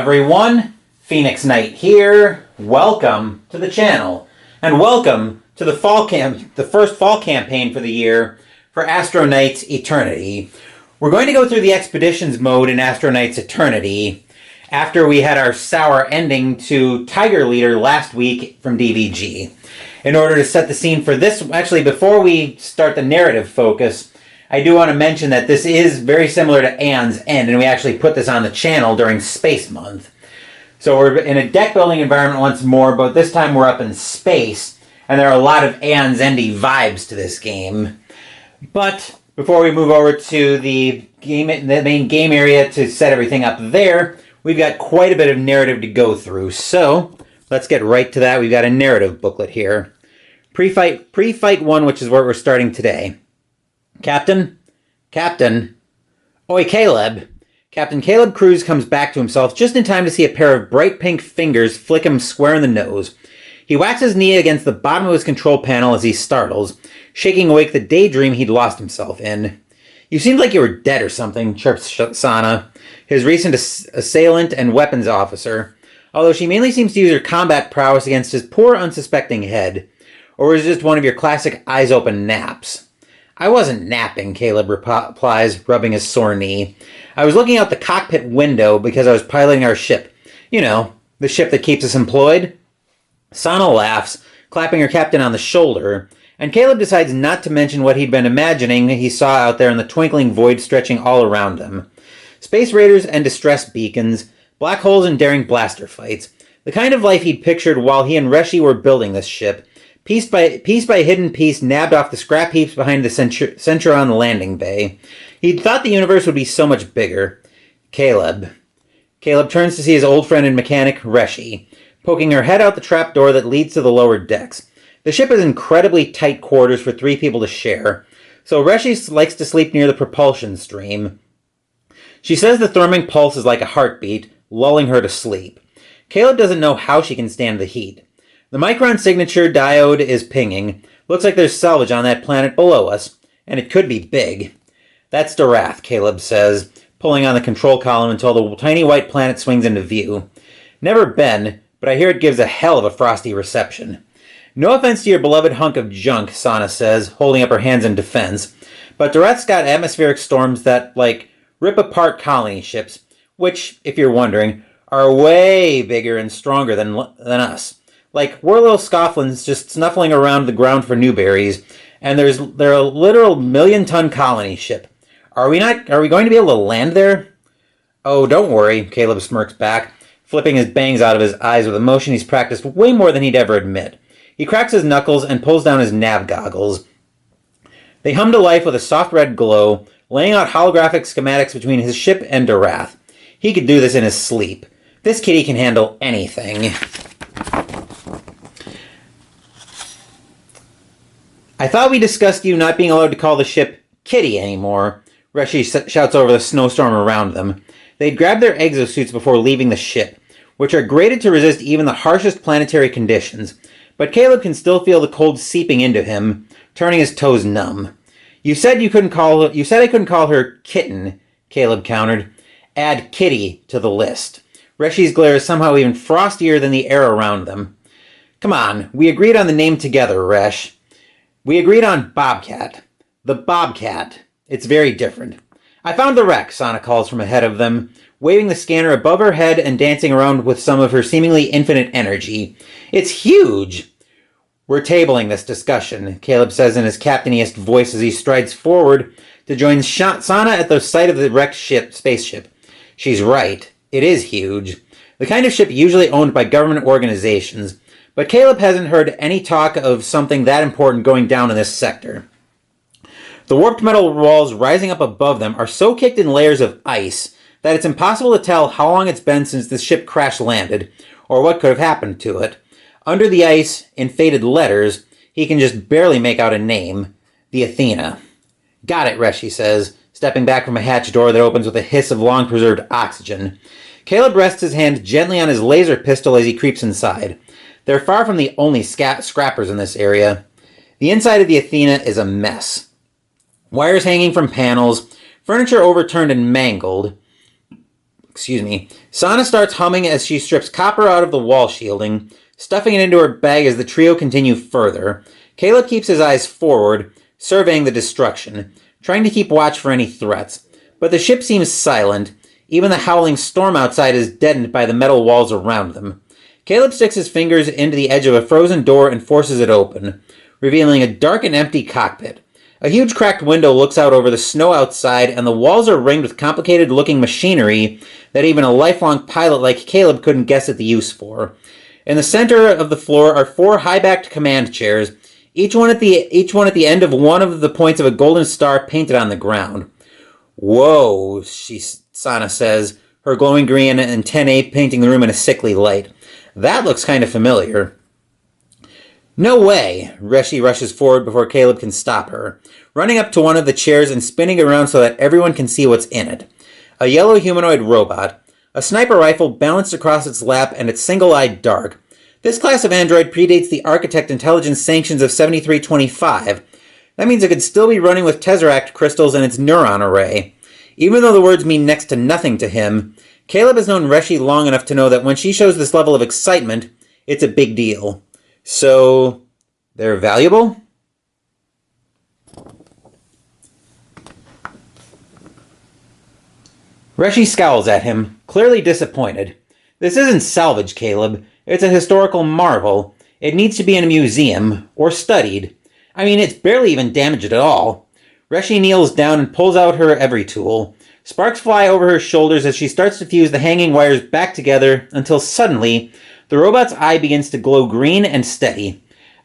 everyone, Phoenix Knight here. Welcome to the channel, and welcome to the first fall campaign for the year for Astro Knights Eternity. We're going to go through the expeditions mode in Astro Knights Eternity after we had our sour ending to Tiger Leader last week from DVG. In order to set the scene for this, actually before we start the narrative focus, I do want to mention that this is very similar to Aeon's End, and we actually put this on the channel during Space Month. So we're in a deck building environment once more, but this time we're up in space, and there are a lot of Aeon's Endy vibes to this game. But before we move over to the main game area to set everything up there, we've got quite a bit of narrative to go through. So let's get right to that. We've got a narrative booklet here. Pre-fight 1, which is where we're starting today. Captain? Oi, Caleb. Captain Caleb Cruz comes back to himself just in time to see a pair of bright pink fingers flick him square in the nose. He whacks his knee against the bottom of his control panel as he startles, shaking awake the daydream he'd lost himself in. You seemed like you were dead or something, chirps Sana, his recent assailant and weapons officer, although she mainly seems to use her combat prowess against his poor, unsuspecting head. Or is it just one of your classic eyes-open naps? I wasn't napping, Caleb replies, rubbing his sore knee. I was looking out the cockpit window because I was piloting our ship. You know, the ship that keeps us employed. Sana laughs, clapping her captain on the shoulder, and Caleb decides not to mention what he'd been imagining he saw out there in the twinkling void stretching all around them. Space raiders and distress beacons, black holes and daring blaster fights, the kind of life he'd pictured while he and Reshi were building this ship. Piece by hidden piece nabbed off the scrap heaps behind the Centuron landing bay. He'd thought the universe would be so much bigger. Caleb turns to see his old friend and mechanic, Reshi, poking her head out the trapdoor that leads to the lower decks. The ship is incredibly tight quarters for 3 people to share, so Reshi likes to sleep near the propulsion stream. She says the thrumming pulse is like a heartbeat, lulling her to sleep. Caleb doesn't know how she can stand the heat. The Micron signature diode is pinging. Looks like there's salvage on that planet below us, and it could be big. That's Darath, Caleb says, pulling on the control column until the tiny white planet swings into view. Never been, but I hear it gives a hell of a frosty reception. No offense to your beloved hunk of junk, Sana says, holding up her hands in defense, but Darath's got atmospheric storms that, rip apart colony ships, which, if you're wondering, are way bigger and stronger than us. Like, we're little scofflins just snuffling around the ground for newberries, and they're a literal million-ton colony ship. Are we going to be able to land there? Oh, don't worry, Caleb smirks back, flipping his bangs out of his eyes with a motion he's practiced way more than he'd ever admit. He cracks his knuckles and pulls down his nav goggles. They hum to life with a soft red glow, laying out holographic schematics between his ship and Darath. He could do this in his sleep. This kitty can handle anything. I thought we discussed you not being allowed to call the ship Kitty anymore, Reshi shouts over the snowstorm around them. They'd grabbed their exosuits before leaving the ship, which are graded to resist even the harshest planetary conditions, but Caleb can still feel the cold seeping into him, turning his toes numb. You said I couldn't call her Kitten, Caleb countered. Add Kitty to the list. Reshi's glare is somehow even frostier than the air around them. Come on, we agreed on the name together, Resh. We agreed on Bobcat. The Bobcat. It's very different. I found the wreck, Sana calls from ahead of them, waving the scanner above her head and dancing around with some of her seemingly infinite energy. It's huge! We're tabling this discussion, Caleb says in his captainiest voice as he strides forward to join Sana at the site of the wrecked spaceship. She's right. It is huge. The kind of ship usually owned by government organizations. But Caleb hasn't heard any talk of something that important going down in this sector. The warped metal walls rising up above them are so kicked in layers of ice that it's impossible to tell how long it's been since the ship crash-landed, or what could have happened to it. Under the ice, in faded letters, he can just barely make out a name. The Athena. Got it, Reshi says, stepping back from a hatch door that opens with a hiss of long-preserved oxygen. Caleb rests his hand gently on his laser pistol as he creeps inside. They're far from the only scrappers in this area. The inside of the Athena is a mess. Wires hanging from panels, furniture overturned and mangled. excuse me. Sana starts humming as she strips copper out of the wall shielding, stuffing it into her bag as the trio continue further. Caleb keeps his eyes forward, surveying the destruction, trying to keep watch for any threats. But the ship seems silent. Even the howling storm outside is deadened by the metal walls around them. Caleb sticks his fingers into the edge of a frozen door and forces it open, revealing a dark and empty cockpit. A huge cracked window looks out over the snow outside, and the walls are ringed with complicated-looking machinery that even a lifelong pilot like Caleb couldn't guess at the use for. In the center of the floor are 4 high-backed command chairs, each one at the end of one of the points of a golden star painted on the ground. "Whoa," Sana says, her glowing green antennae painting the room in a sickly light. "That looks kind of familiar." "No way!" Reshi rushes forward before Caleb can stop her, running up to one of the chairs and spinning it around so that everyone can see what's in it. A yellow humanoid robot, a sniper rifle balanced across its lap, and its single-eyed dark. This class of android predates the Architect Intelligence Sanctions of 7325. That means it could still be running with Tesseract crystals in its neuron array. Even though the words mean next to nothing to him, Caleb has known Reshi long enough to know that when she shows this level of excitement, it's a big deal. So, they're valuable? Reshi scowls at him, clearly disappointed. "This isn't salvage, Caleb. It's a historical marvel. It needs to be in a museum, or studied. I mean, it's barely even damaged at all." Reshi kneels down and pulls out her every tool. Sparks fly over her shoulders as she starts to fuse the hanging wires back together until suddenly, the robot's eye begins to glow green and steady.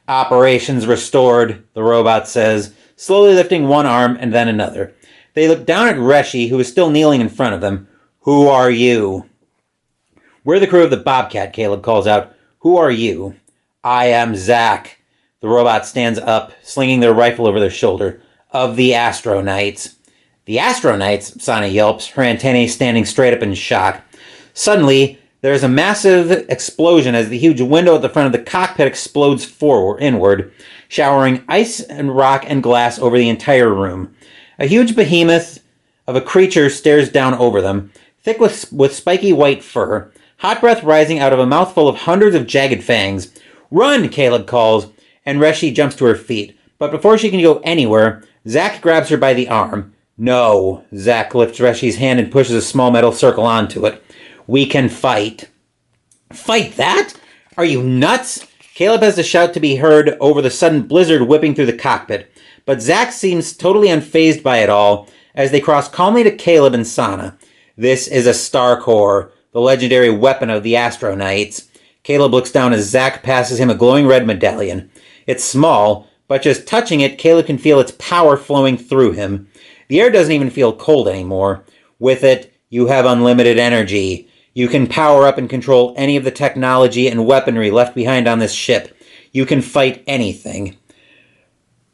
"Operations restored," the robot says, slowly lifting one arm and then another. They look down at Reshi, who is still kneeling in front of them. "Who are you?" "We're the crew of the Bobcat," Caleb calls out. "Who are you?" "I am Zack." The robot stands up, slinging their rifle over their shoulder. "Of the Astro Knights." "The Astro Knights?" Sana yelps, her antennae standing straight up in shock. Suddenly, there is a massive explosion as the huge window at the front of the cockpit explodes inward, showering ice and rock and glass over the entire room. A huge behemoth of a creature stares down over them, thick with spiky white fur, hot breath rising out of a mouthful of hundreds of jagged fangs. "Run!" Caleb calls, and Reshi jumps to her feet. But before she can go anywhere, Zack grabs her by the arm. "No." Zack lifts Reshi's hand and pushes a small metal circle onto it. "We can fight." "Fight that? Are you nuts?" Caleb has to shout to be heard over the sudden blizzard whipping through the cockpit. But Zack seems totally unfazed by it all as they cross calmly to Caleb and Sana. "This is a Star Core, the legendary weapon of the Astro Knights." Caleb looks down as Zack passes him a glowing red medallion. It's small, but just touching it, Caleb can feel its power flowing through him. The air doesn't even feel cold anymore. With it, you have unlimited energy. You can power up and control any of the technology and weaponry left behind on this ship. You can fight anything.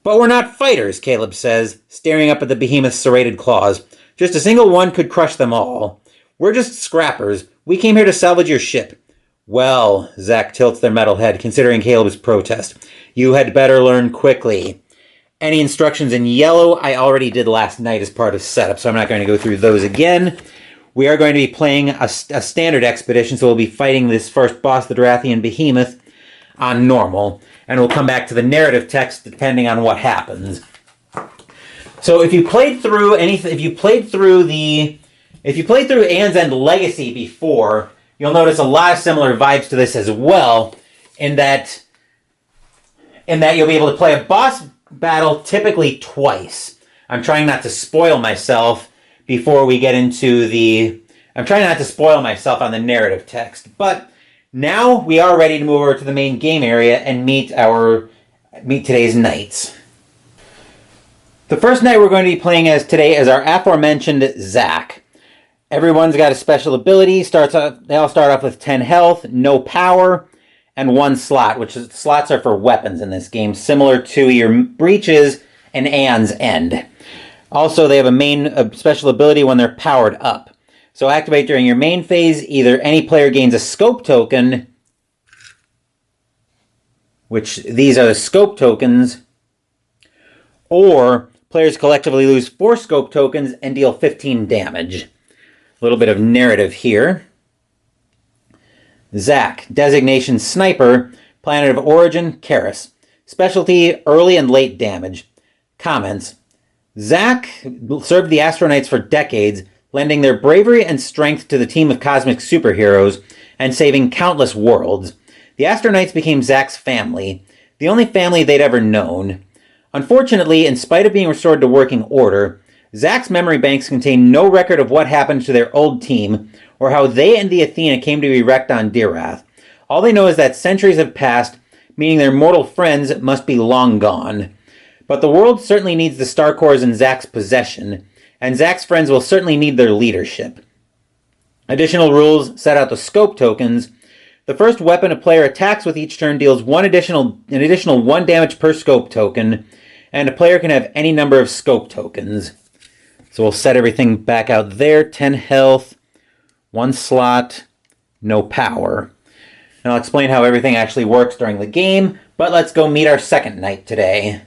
"But we're not fighters," Caleb says, staring up at the behemoth's serrated claws. "Just a single one could crush them all. We're just scrappers. We came here to salvage your ship." "Well," Zack tilts their metal head, considering Caleb's protest, "you had better learn quickly." Any instructions in yellow I already did last night as part of setup, so I'm not going to go through those again. We are going to be playing a standard expedition, so we'll be fighting this first boss, the Dorathian Behemoth, on normal, and we'll come back to the narrative text depending on what happens. So if you played through Aeon's End Legacy before, you'll notice a lot of similar vibes to this as well, in that you'll be able to play a boss battle typically twice. I'm trying not to spoil myself before we get into I'm trying not to spoil myself on the narrative text, but now we are ready to move over to the main game area and meet today's knights. The first knight we're going to be playing as today is our aforementioned Zack. Everyone's got a special ability. They all start off with 10 health, no power, and 1 slot, which slots are for weapons in this game, similar to your breaches in Aeon's End. Also, they have a special ability when they're powered up. So activate during your main phase. Either any player gains a scope token, which these are the scope tokens, or players collectively lose 4 scope tokens and deal 15 damage. A little bit of narrative here. Zack, designation Sniper, planet of origin, Karis. Specialty, early and late damage. Comments. Zack served the Astro Knights for decades, lending their bravery and strength to the team of cosmic superheroes and saving countless worlds. The Astro Knights became Zack's family, the only family they'd ever known. Unfortunately, in spite of being restored to working order, Zack's memory banks contain no record of what happened to their old team or how they and the Athena came to be wrecked on Dirath. All they know is that centuries have passed, meaning their mortal friends must be long gone. But the world certainly needs the star cores in Zack's possession, and Zack's friends will certainly need their leadership. Additional rules set out the scope tokens. The first weapon a player attacks with each turn deals an additional 1 damage per scope token, and a player can have any number of scope tokens. So we'll set everything back out there. 10 health, 1 slot, no power. And I'll explain how everything actually works during the game, but let's go meet our second knight today.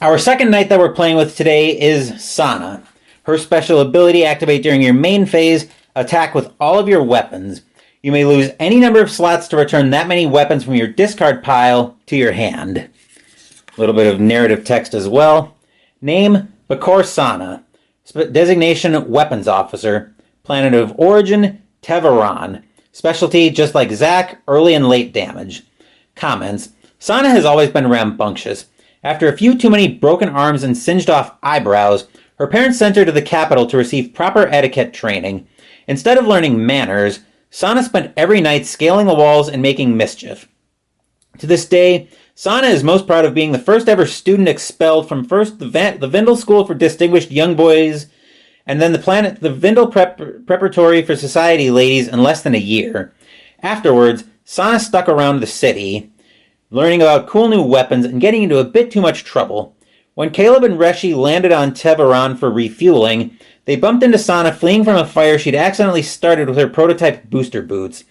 Our second knight that we're playing with today is Sana. Her special ability, activate during your main phase, attack with all of your weapons. You may lose any number of slots to return that many weapons from your discard pile to your hand. A little bit of narrative text as well. Name, Bakor Sana. Designation, Weapons Officer. Planet of origin, Teveran. Specialty, just like Zack, early and late damage. Comments. Sana has always been rambunctious. After a few too many broken arms and singed off eyebrows, her parents sent her to the capital to receive proper etiquette training. Instead of learning manners, Sana spent every night scaling the walls and making mischief. To this day, Sana is most proud of being the first ever student expelled from first the Vindel School for Distinguished Young Boys, and then the Vindel Preparatory for Society Ladies in less than a year. Afterwards, Sana stuck around the city, learning about cool new weapons and getting into a bit too much trouble. When Caleb and Reshi landed on Teveran for refueling, they bumped into Sana fleeing from a fire she'd accidentally started with her prototype booster boots.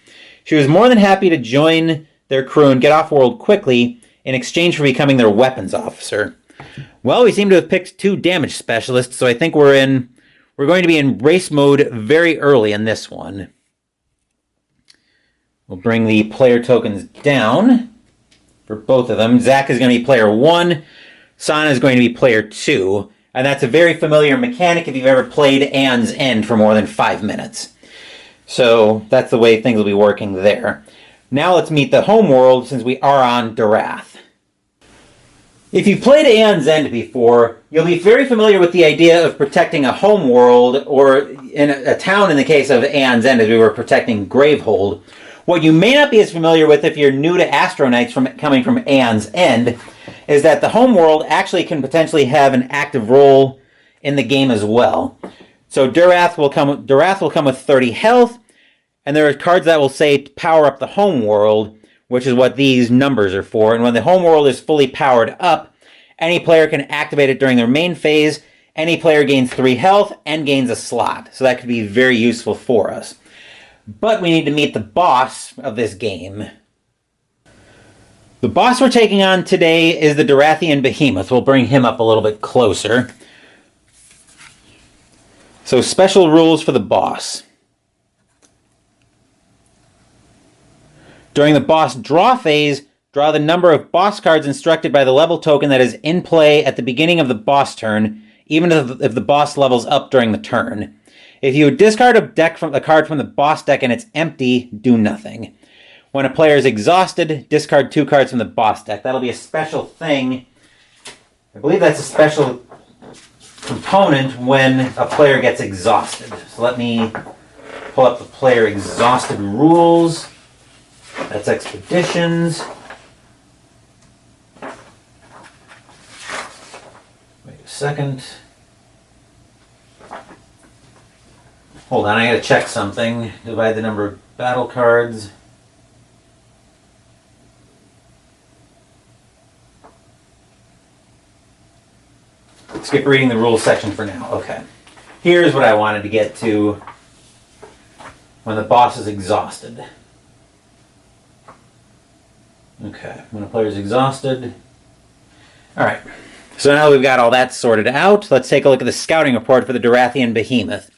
She was more than happy to join their crew and get off-world quickly in exchange for becoming their weapons officer. Well, we seem to have picked 2 damage specialists, so I think we're going to be in race mode very early in this one. We'll bring the player tokens down for both of them. Zack is going to be player 1. Sana is going to be player 2. And that's a very familiar mechanic if you've ever played Aeon's End for more than 5 minutes. So that's the way things will be working there. Now let's meet the home world since we are on Dirath. If you've played Aeon's End before, you'll be very familiar with the idea of protecting a home world, or in a town in the case of Aeon's End as we were protecting Gravehold. What you may not be as familiar with if you're new to Astro Knights coming from Aeon's End is that the home world actually can potentially have an active role in the game as well. So Dirath will come with 30 health, and there are cards that will say power up the home world, which is what these numbers are for. And when the home world is fully powered up, any player can activate it during their main phase. Any player gains 3 health and gains a slot. So that could be very useful for us. But we need to meet the boss of this game. The boss we're taking on today is the Dirathian Behemoth. We'll bring him up a little bit closer. So special rules for the boss. During the boss draw phase, draw the number of boss cards instructed by the level token that is in play at the beginning of the boss turn, even if the boss levels up during the turn. If you discard a card from the boss deck and it's empty, do nothing. When a player is exhausted, discard 2 cards from the boss deck. That'll be a special thing. I believe that's a special component when a player gets exhausted. So let me pull up the player exhausted rules. That's expeditions. Wait a second. Hold on, I gotta check something. Divide the number of battle cards. Skip reading the rules section for now. Okay. Here's what I wanted to get to when the boss is exhausted. Okay, when a player is exhausted. Alright, so now we've got all that sorted out, let's take a look at the scouting report for the Dirathian Behemoth.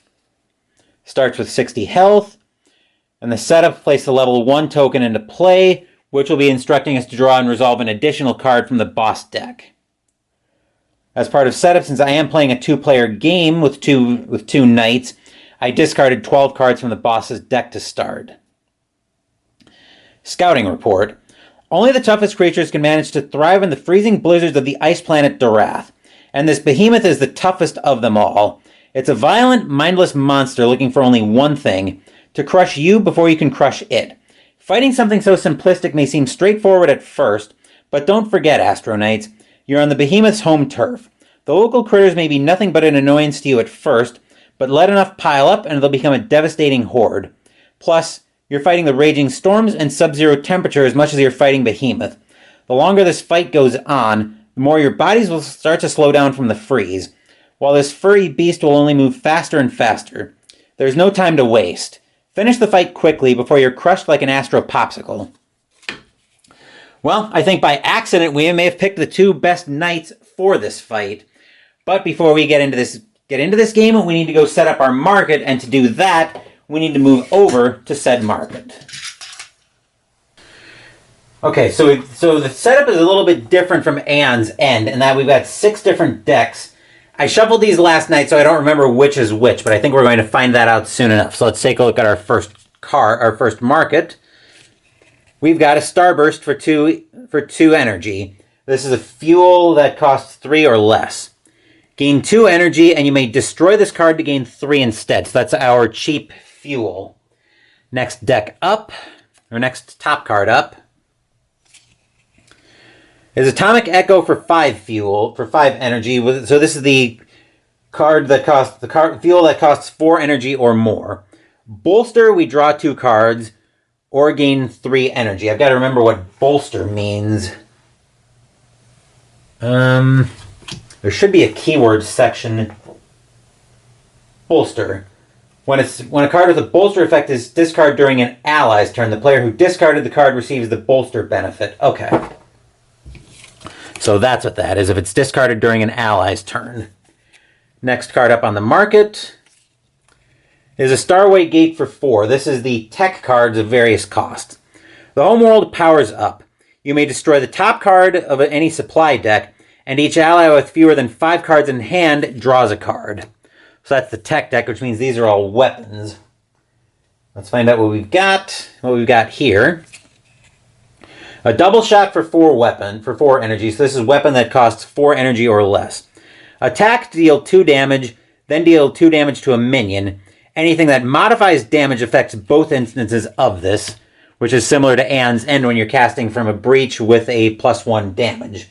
Starts with 60 health. And the setup, place the level 1 token into play, which will be instructing us to draw and resolve an additional card from the boss deck. As part of setup, since I am playing a 2-player game with two knights, I discarded 12 cards from the boss's deck to start. Scouting report. Only the toughest creatures can manage to thrive in the freezing blizzards of the ice planet Dorath, and this behemoth is the toughest of them all. It's a violent, mindless monster looking for only one thing: to crush you before you can crush it. Fighting something so simplistic may seem straightforward at first, but don't forget, Astro Knights, you're on the behemoth's home turf. The local critters may be nothing but an annoyance to you at first, but let enough pile up and they'll become a devastating horde. Plus, you're fighting the raging storms and sub-zero temperature as much as you're fighting behemoth. The longer this fight goes on, the more your bodies will start to slow down from the freeze, while this furry beast will only move faster and faster. There's no time to waste. Finish the fight quickly before you're crushed like an Astro Popsicle. Well, I think by accident we may have picked the 2 best knights for this fight. But before we get into this game, we need to go set up our market, and to do that, we need to move over to said market. Okay, so the setup is a little bit different from Aeon's End in that we've got 6 different decks. I shuffled these last night, so I don't remember which is which, but I think we're going to find that out soon enough. So let's take a look at our first market. We've got a Starburst for 2 energy. This is a fuel that costs 3 or less. Gain 2 energy, and you may destroy this card to gain 3 instead. So that's our cheap fuel. Next deck up, or next top card up, is Atomic Echo for 5 fuel, for 5 energy. So this is the card that costs, fuel that costs 4 energy or more. Bolster, we draw 2 cards, or gain 3 energy. I've got to remember what bolster means. There should be a keyword section. Bolster. When a card with a bolster effect is discarded during an ally's turn, the player who discarded the card receives the bolster benefit. Okay. So that's what that is, if it's discarded during an ally's turn. Next card up on the market is a Starway Gate for 4. This is the tech cards of various costs. The homeworld powers up. You may destroy the top card of any supply deck, and each ally with fewer than 5 cards in hand draws a card. So that's the tech deck, which means these are all weapons. Let's find out what we've got. What we've got here. A double shot for 4 energy. So this is a weapon that costs 4 energy or less. Attack to deal 2 damage, then deal 2 damage to a minion. Anything that modifies damage affects both instances of this, which is similar to Aeon's End when you're casting from a breach with a +1 damage.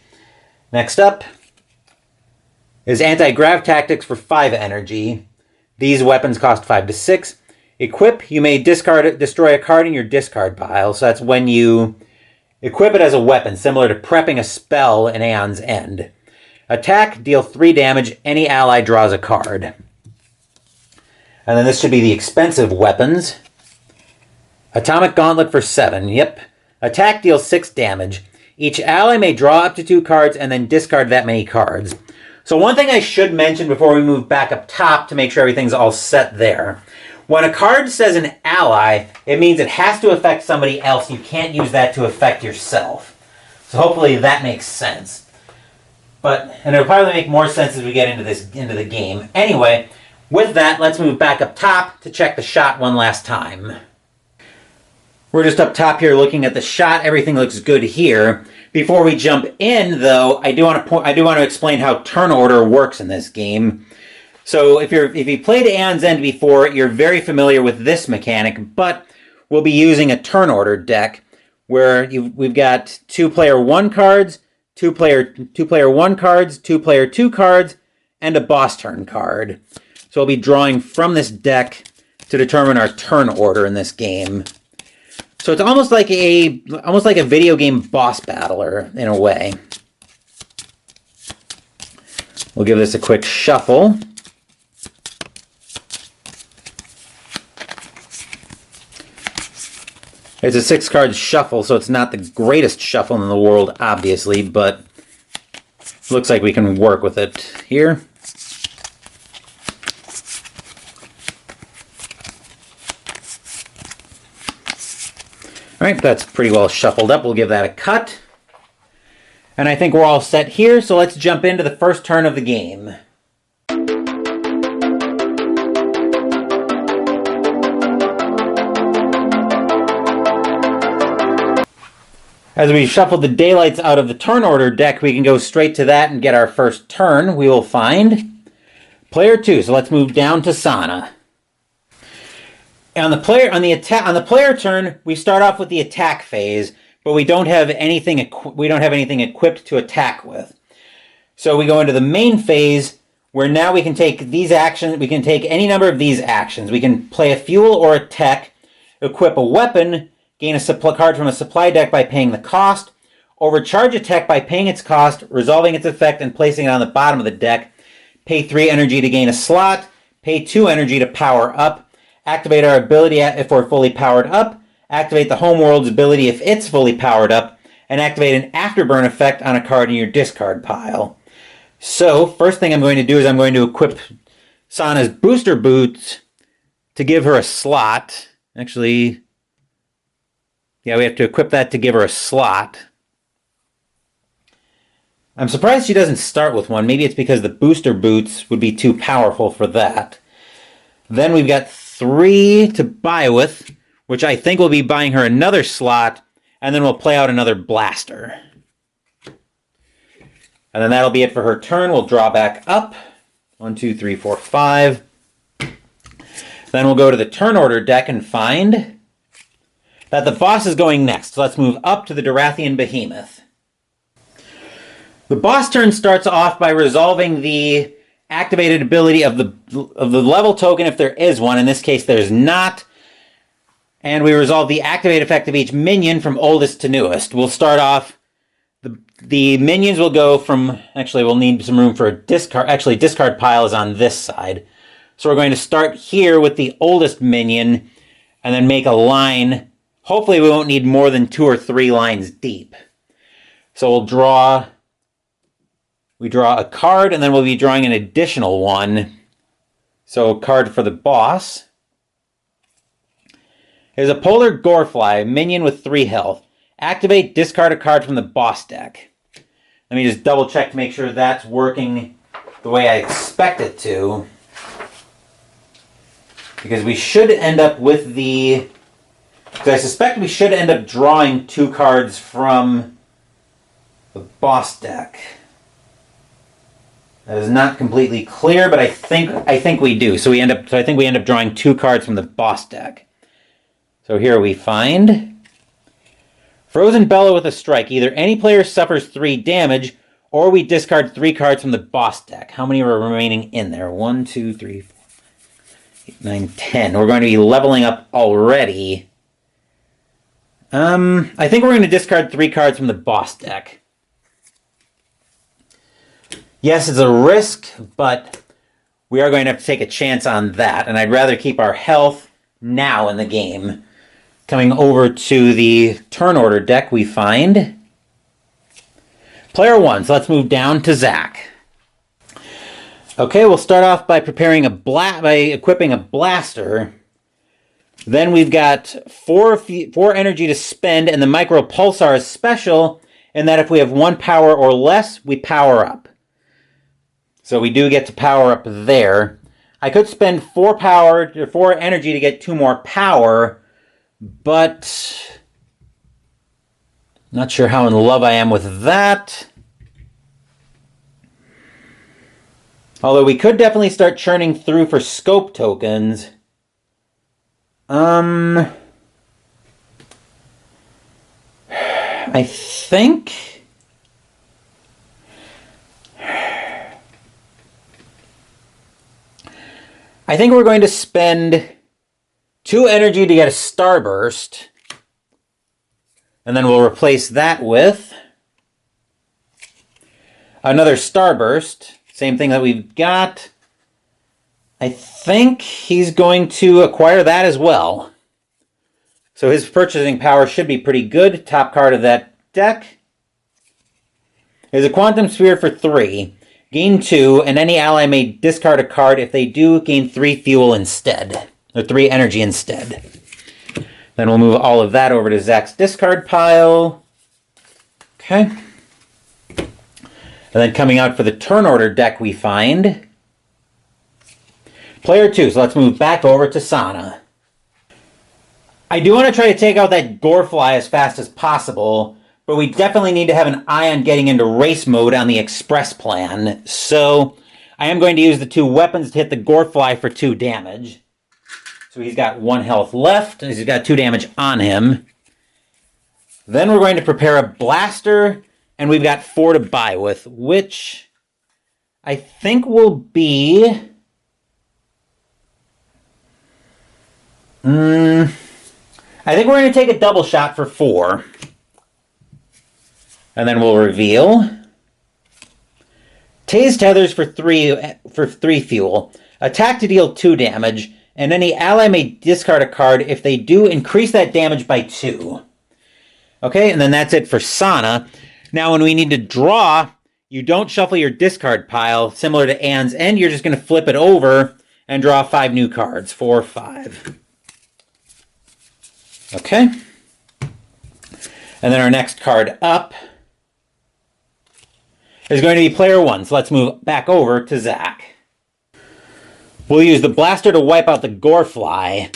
Next up is Anti-Grav Tactics for 5 energy. These weapons cost 5 to 6. Equip, you may destroy a card in your discard pile. So that's when you equip it as a weapon, similar to prepping a spell in Aeon's End. Attack, deal 3 damage, any ally draws a card. And then this should be the expensive weapons. Atomic Gauntlet for 7, yep. Attack, deals 6 damage. Each ally may draw up to 2 cards and then discard that many cards. So one thing I should mention before we move back up top to make sure everything's all set there. When a card says an ally, it means it has to affect somebody else. You can't use that to affect yourself. So hopefully that makes sense. And it'll probably make more sense as we get into the game. Anyway, with that, let's move back up top to check the shot one last time. We're just up top here looking at the shot. Everything looks good here. Before we jump in, though, I do want to explain how turn order works in this game. So if you played Aeon's End before, you're very familiar with this mechanic, but we'll be using a turn order deck where we've got 2-player 1 cards, 2-player 1 cards, 2-player 2 cards, and a boss turn card. So we'll be drawing from this deck to determine our turn order in this game. So it's almost like a video game boss battler in a way. We'll give this a quick shuffle. It's a 6-card shuffle, so it's not the greatest shuffle in the world, obviously, but looks like we can work with it here. Alright, that's pretty well shuffled up. We'll give that a cut. And I think we're all set here, so let's jump into the first turn of the game. As we shuffled the daylights out of the turn order deck, we can go straight to that and get our first turn. We will find player 2. So let's move down to Sana. On the player turn, we start off with the attack phase, but we don't have anything equipped to attack with. So we go into the main phase, where now we can take these actions. We can take any number of these actions. We can play a fuel or a tech, equip a weapon, gain a card from a supply deck by paying the cost, overcharge a tech by paying its cost, resolving its effect and placing it on the bottom of the deck, pay 3 energy to gain a slot, pay 2 energy to power up, activate our ability if we're fully powered up, activate the homeworld's ability if it's fully powered up, and activate an afterburn effect on a card in your discard pile. So, first thing I'm going to do is I'm going to equip Sana's booster boots to give her a slot. Actually, yeah, we have to equip that to give her a slot. I'm surprised she doesn't start with one. Maybe it's because the booster boots would be too powerful for that. Then we've got 3 to buy with, which I think will be buying her another slot, and then we'll play out another blaster. And then that'll be it for her turn. We'll draw back up. 1, 2, 3, 4, 5. Then we'll go to the turn order deck and find that the boss is going next. So let's move up to the Dorathian Behemoth. The boss turn starts off by resolving the activated ability of the level token if there is one. In this case, there's not. And we resolve the activate effect of each minion from oldest to newest. We'll start off, the minions will go from, actually we'll need some room for a discard. Actually, discard pile is on this side. So we're going to start here with the oldest minion and then make a line. Hopefully we won't need more than 2 or 3 lines deep. So we draw a card, and then we'll be drawing an additional one. So a card for the boss is a Polar Gorefly, minion with 3 health. Activate, discard a card from the boss deck. Let me just double check to make sure that's working the way I expect it to. Because we should end up with because I suspect we should end up drawing 2 cards from the boss deck. That is not completely clear, but I think we do. So I think we end up drawing 2 cards from the boss deck. So here we find Frozen Bellow with a strike. Either any player suffers 3 damage, or we discard 3 cards from the boss deck. How many are remaining in there? 1, 2, 3, 4, 8, 9, 10. We're going to be leveling up already. I think we're going to discard 3 cards from the boss deck. Yes, it's a risk, but we are going to have to take a chance on that, and I'd rather keep our health now in the game. Coming over to the turn order deck, we find player 1. So let's move down to Zach. Okay, we'll start off by preparing by equipping a blaster. Then we've got 4 energy to spend, and the Micro Pulsar is special in that if we have 1 power or less, we power up. So we do get to power up there. I could spend 4 energy to get 2 more power, but not sure how in love I am with that. Although we could definitely start churning through for scope tokens. I think we're going to spend 2 energy to get a Starburst. And then we'll replace that with another Starburst. Same thing that we've got. I think he's going to acquire that as well. So his purchasing power should be pretty good. Top card of that deck is a Quantum Sphere for 3. Gain 2, and any ally may discard a card. If they do, gain 3 fuel instead. Or 3 energy instead. Then we'll move all of that over to Zach's discard pile. Okay. And then coming out for the turn order deck we find player 2. So let's move back over to Sana. I do want to try to take out that Gorefly as fast as possible, but we definitely need to have an eye on getting into race mode on the express plan. So I am going to use the 2 weapons to hit the Gorefly for 2 damage. So he's got 1 health left, and he's got 2 damage on him. Then we're going to prepare a blaster, and we've got 4 to buy with, which I think will be... I think we're going to take a double shot for 4. And then we'll reveal. Tase tethers for 3 fuel. Attack to deal 2 damage, and any ally may discard a card. If they do, increase that damage by 2. Okay, and then that's it for Sana. Now, when we need to draw, you don't shuffle your discard pile, similar to Anne's End. You're just going to flip it over and draw 5 new cards. 4, 5. Okay. And then our next card up is going to be player 1. So let's move back over to Zach. We'll use the blaster to wipe out the Gorefly.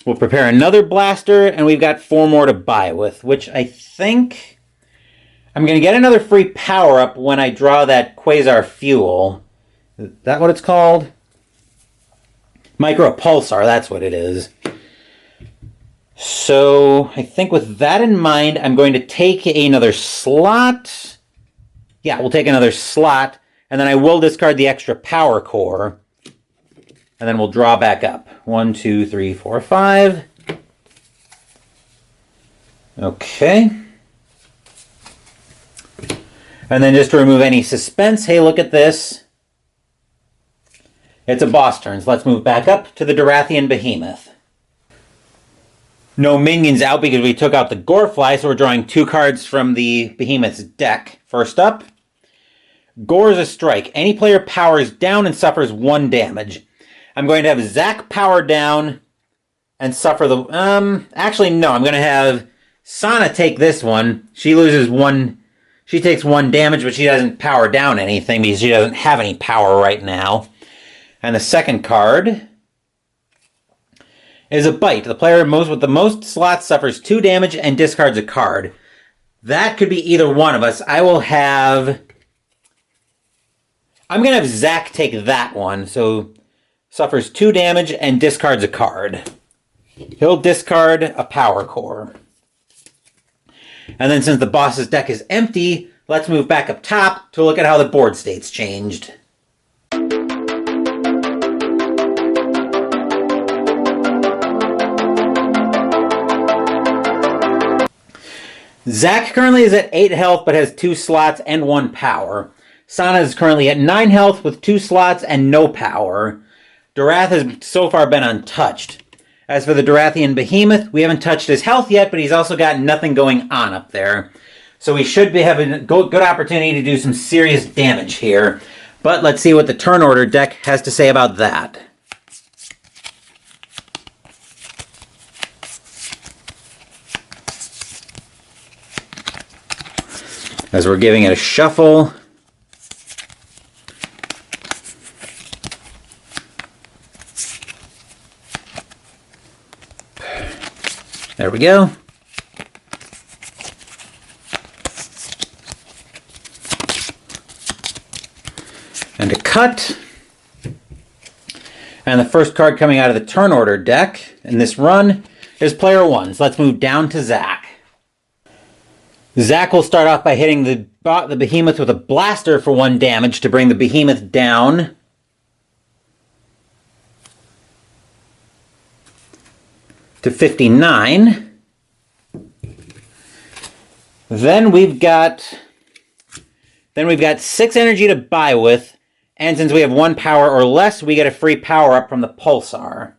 We'll prepare another blaster, and we've got 4 more to buy with, which I think I'm going to get another free power-up when I draw that Quasar Fuel. Is that what it's called? Micro Pulsar, that's what it is. So I think with that in mind, I'm going to take another slot. Yeah, we'll take another slot, and then I will discard the extra power core. And then we'll draw back up. 1, 2, 3, 4, 5. Okay. And then just to remove any suspense, hey, look at this. It's a boss turn, so let's move back up to the Dorathian Behemoth. No minions out because we took out the Gorefly, so we're drawing 2 cards from the Behemoth's deck. First up, Gore's a strike. Any player powers down and suffers 1 damage. I'm going to have Zach power down and suffer the... actually, no. I'm going to have Sana take this one. She loses 1... She takes 1 damage, but she doesn't power down anything because she doesn't have any power right now. And the second card is a Bite. The player with the most slots suffers 2 damage and discards a card. That could be either one of us. I'm going to have Zach take that one. So... suffers 2 damage and discards a card. He'll discard a power core. And then since the boss's deck is empty, let's move back up top to look at how the board state's changed. Zach currently is at 8 health but has 2 slots and 1 power. Sana is currently at 9 health with 2 slots and no power. Dorath has so far been untouched. As for the Dorathian Behemoth, we haven't touched his health yet, but he's also got nothing going on up there. So we should be having a good opportunity to do some serious damage here. But let's see what the turn order deck has to say about that. As we're giving it a shuffle... There we go. And a cut. And the first card coming out of the turn order deck in this run is player 1. So let's move down to Zach. Zach will start off by hitting the Behemoth with a blaster for 1 damage to bring the Behemoth down to 59. Then we've got 6 energy to buy with, and since we have 1 power or less, we get a free power up from the Pulsar.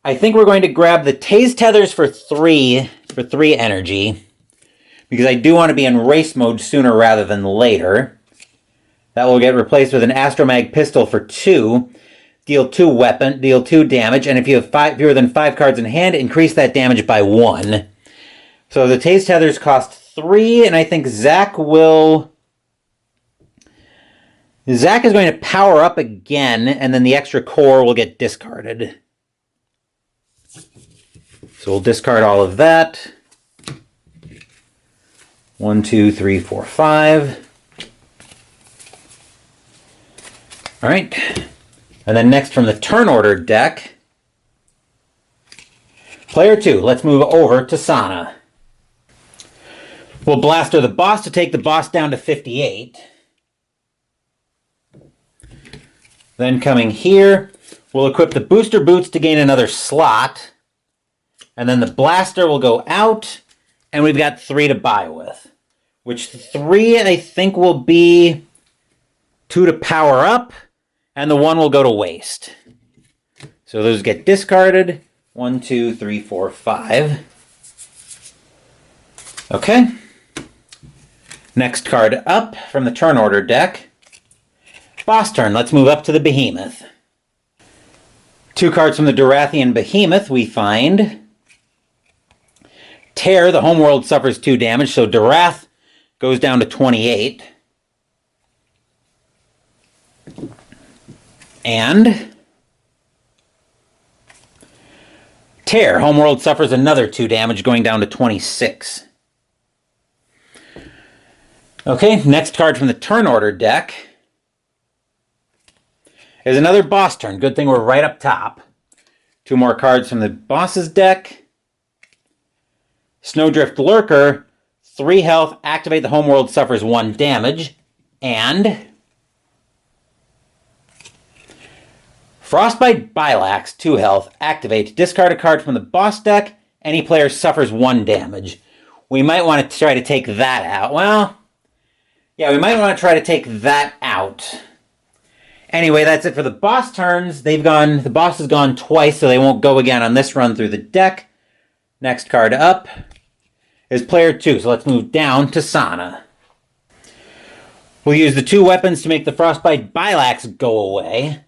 I think we're going to grab the Tase Tethers for 3 energy, because I do want to be in race mode sooner rather than later. That will get replaced with an Astromag Pistol for 2. deal 2 damage, and if you have fewer than 5 cards in hand, increase that damage by 1. So the Taze Tethers cost 3, and I think Zach is going to power up again, and then the extra core will get discarded. So we'll discard all of that. 1, 2, 3, 4, 5. All right. And then next from the turn order deck, player 2, let's move over to Sana. We'll blaster the boss to take the boss down to 58. Then coming here, we'll equip the booster boots to gain another slot. And then the blaster will go out, and we've got 3 to buy with. Which 3 I think will be 2 to power up, and the 1 will go to waste. So those get discarded. 1, 2, 3, 4, 5. Okay. Next card up from the turn order deck. Boss turn. Let's move up to the Behemoth. 2 cards from the Dorathian Behemoth we find. Tear, the homeworld suffers 2 damage, so Dorath goes down to 28. And Tear, homeworld suffers another 2 damage, going down to 26. Okay, next card from the turn order deck is another boss turn. Good thing we're right up top. 2 more cards from the boss's deck. Snowdrift Lurker, 3 health, activate the homeworld suffers 1 damage, and Frostbite Bilax, 2 health, activate, discard a card from the boss deck, any player suffers 1 damage. We might want to try to take that out. Well, yeah, we might want to try to take that out. Anyway, that's it for the boss turns. The boss has gone twice, so they won't go again on this run through the deck. Next card up is player 2, so let's move down to Sana. We'll use the 2 weapons to make the Frostbite Bilax go away.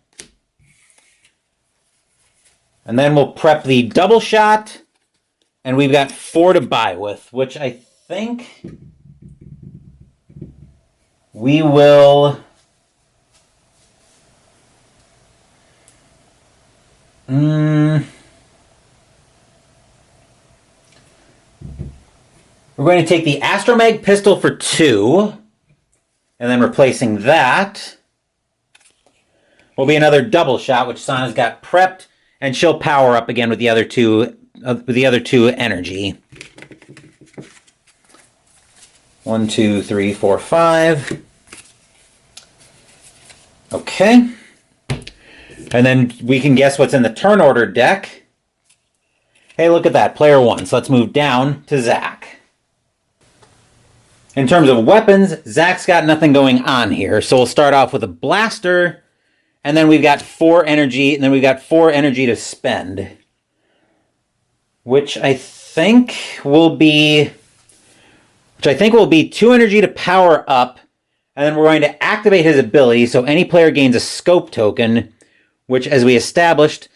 And then we'll prep the double shot, and we've got 4 to buy with, which I think we will... We're going to take the Astromag pistol for 2, and then replacing that will be another double shot, which Sana's got prepped, and she'll power up again with the other two energy. 1, 2, 3, 4, 5. Okay. And then we can guess what's in the turn order deck. Hey, look at that, player 1. So let's move down to Zach. In terms of weapons, Zach's got nothing going on here. So we'll start off with a blaster, and then we've got 4 energy, and then we've got 4 energy to spend. Which I think will be 2 energy to power up, and then we're going to activate his ability, so any player gains a scope token, which, as we established,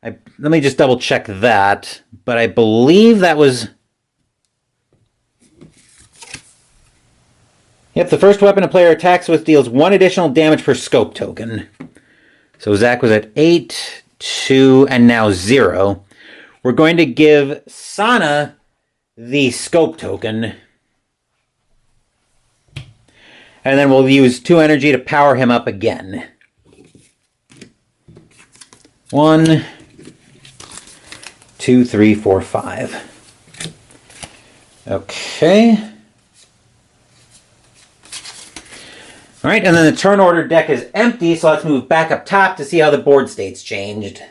let me just double check that, but I believe that was... Yep, the first weapon a player attacks with deals 1 additional damage per scope token. So Zach was at 8, 2, and now 0. We're going to give Sana the scope token. And then we'll use 2 energy to power him up again. 1, 2, 3, 4, 5. Okay. All right, and then the turn order deck is empty, so let's move back up top to see how the board state's changed.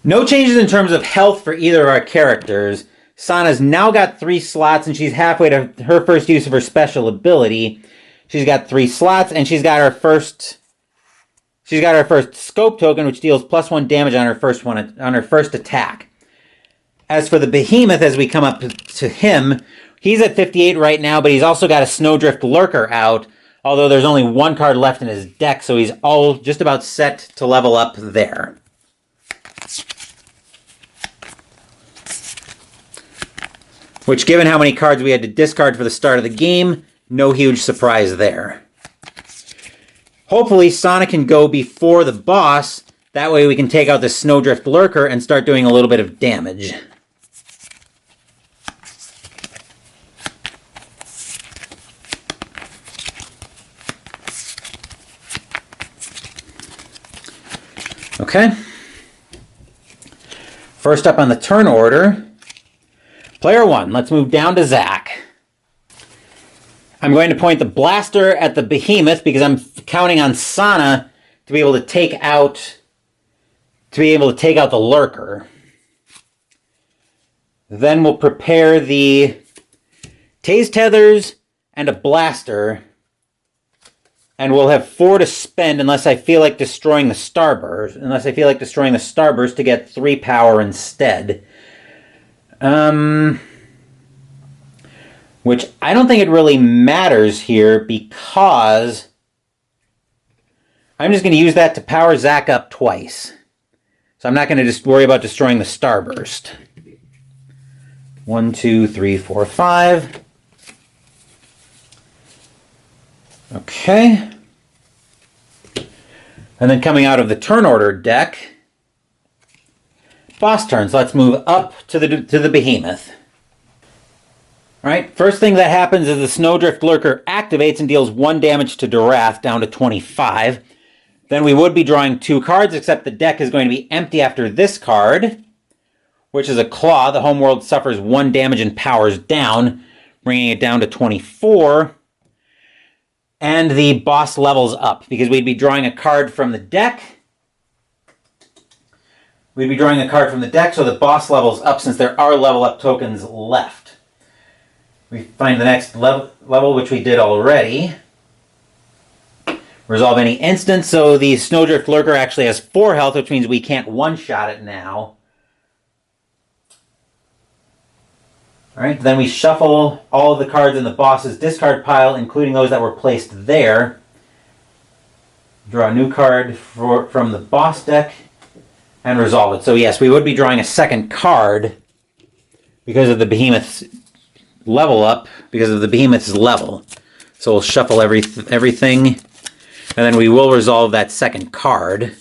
No changes in terms of health for either of our characters. Sana's now got 3 slots, and she's halfway to her first use of her special ability. She's got 3 slots, and she's got her first scope token, which deals +1 damage on her first attack. As for the Behemoth, as we come up to him, he's at 58 right now, but he's also got a Snowdrift Lurker out, although there's only one card left in his deck, so he's all just about set to level up there. Which, given how many cards we had to discard for the start of the game, no huge surprise there. Hopefully, Sana can go before the boss. That way we can take out the Snowdrift Lurker and start doing a little bit of damage. Okay. First up on the turn order, player 1. Let's move down to Zach. I'm going to point the blaster at the Behemoth because I'm counting on Sana to be able to take out the Lurker. Then we'll prepare the Tase Tethers and a blaster, and we'll have 4 to spend unless I feel like destroying the Starburst. Unless I feel like destroying the Starburst to get 3 power instead. Which I don't think it really matters here because I'm just going to use that to power Zach up twice. So I'm not going to just worry about destroying the Starburst. 1, 2, 3, 4, 5. Okay. And then coming out of the turn order deck, boss turns. Let's move up to the Behemoth. All right, first thing that happens is the Snowdrift Lurker activates and deals 1 damage to Durath down to 25. Then we would be drawing 2 cards, except the deck is going to be empty after this card, which is a Claw. The homeworld suffers 1 damage and powers down, bringing it down to 24. And the boss levels up, because we'd be drawing a card from the deck. We'd be drawing a card from the deck, so the boss levels up since there are level up tokens left. We find the next level, which we did already. Resolve any instant, so the Snowdrift Lurker actually has 4 health, which means we can't one-shot it now. Alright, then we shuffle all of the cards in the boss's discard pile, including those that were placed there. Draw a new card from the boss deck and resolve it. So yes, we would be drawing a second card because of the Behemoth's level up, because of the Behemoth's level. So we'll shuffle everything, and then we will resolve that second card.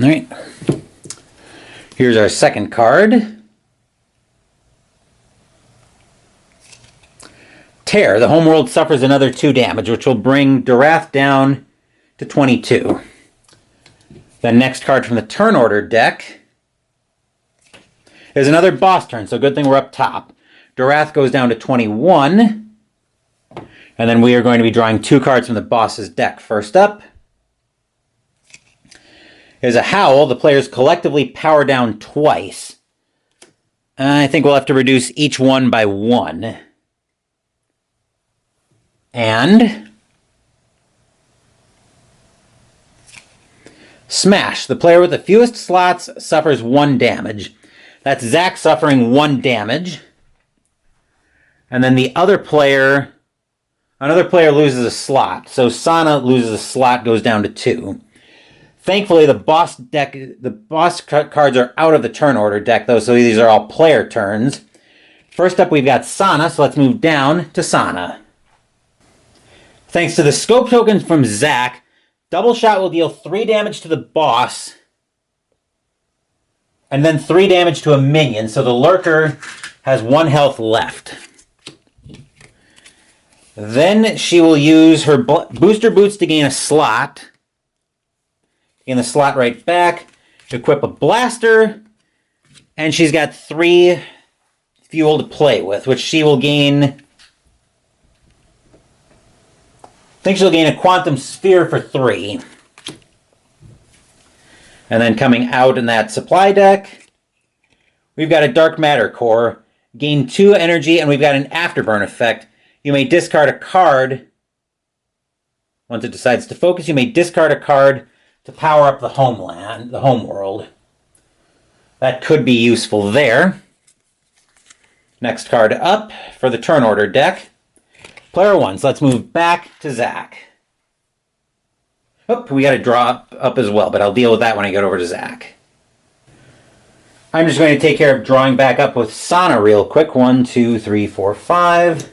All right. Here's our second card. Tear. The homeworld suffers another 2 damage, which will bring Durath down to 22. The next card from the turn order deck is another boss turn, so good thing we're up top. Durath goes down to 21. And then we are going to be drawing 2 cards from the boss's deck. First up is a Howl. The players collectively power down twice. I think we'll have to reduce each one by 1. And Smash. The player with the fewest slots suffers 1 damage. That's Zach suffering 1 damage. And then the another player loses a slot. So Sana loses a slot, goes down to 2. Thankfully, the boss cards are out of the turn order deck, though, so these are all player turns. First up, we've got Sana, so let's move down to Sana. Thanks to the scope tokens from Zach, Double Shot will deal 3 damage to the boss, and then 3 damage to a minion, so the Lurker has 1 health left. Then she will use her Booster Boots to gain a slot. Gain the slot right back. Equip a Blaster, and she's got 3 fuel to play with, which she will gain... I think she'll gain a Quantum Sphere for 3. And then coming out in that supply deck, we've got a dark matter core, gain 2 energy, and we've got an afterburn effect. You may discard a card. Once it decides to focus, you may discard a card to power up the homeland, the homeworld. That could be useful there. Next card up for the turn order deck. Player 1, so let's move back to Zach. Oh, we got to draw up as well, but I'll deal with that when I get over to Zach. I'm just going to take care of drawing back up with Sana real quick. 1, 2, 3, 4, 5.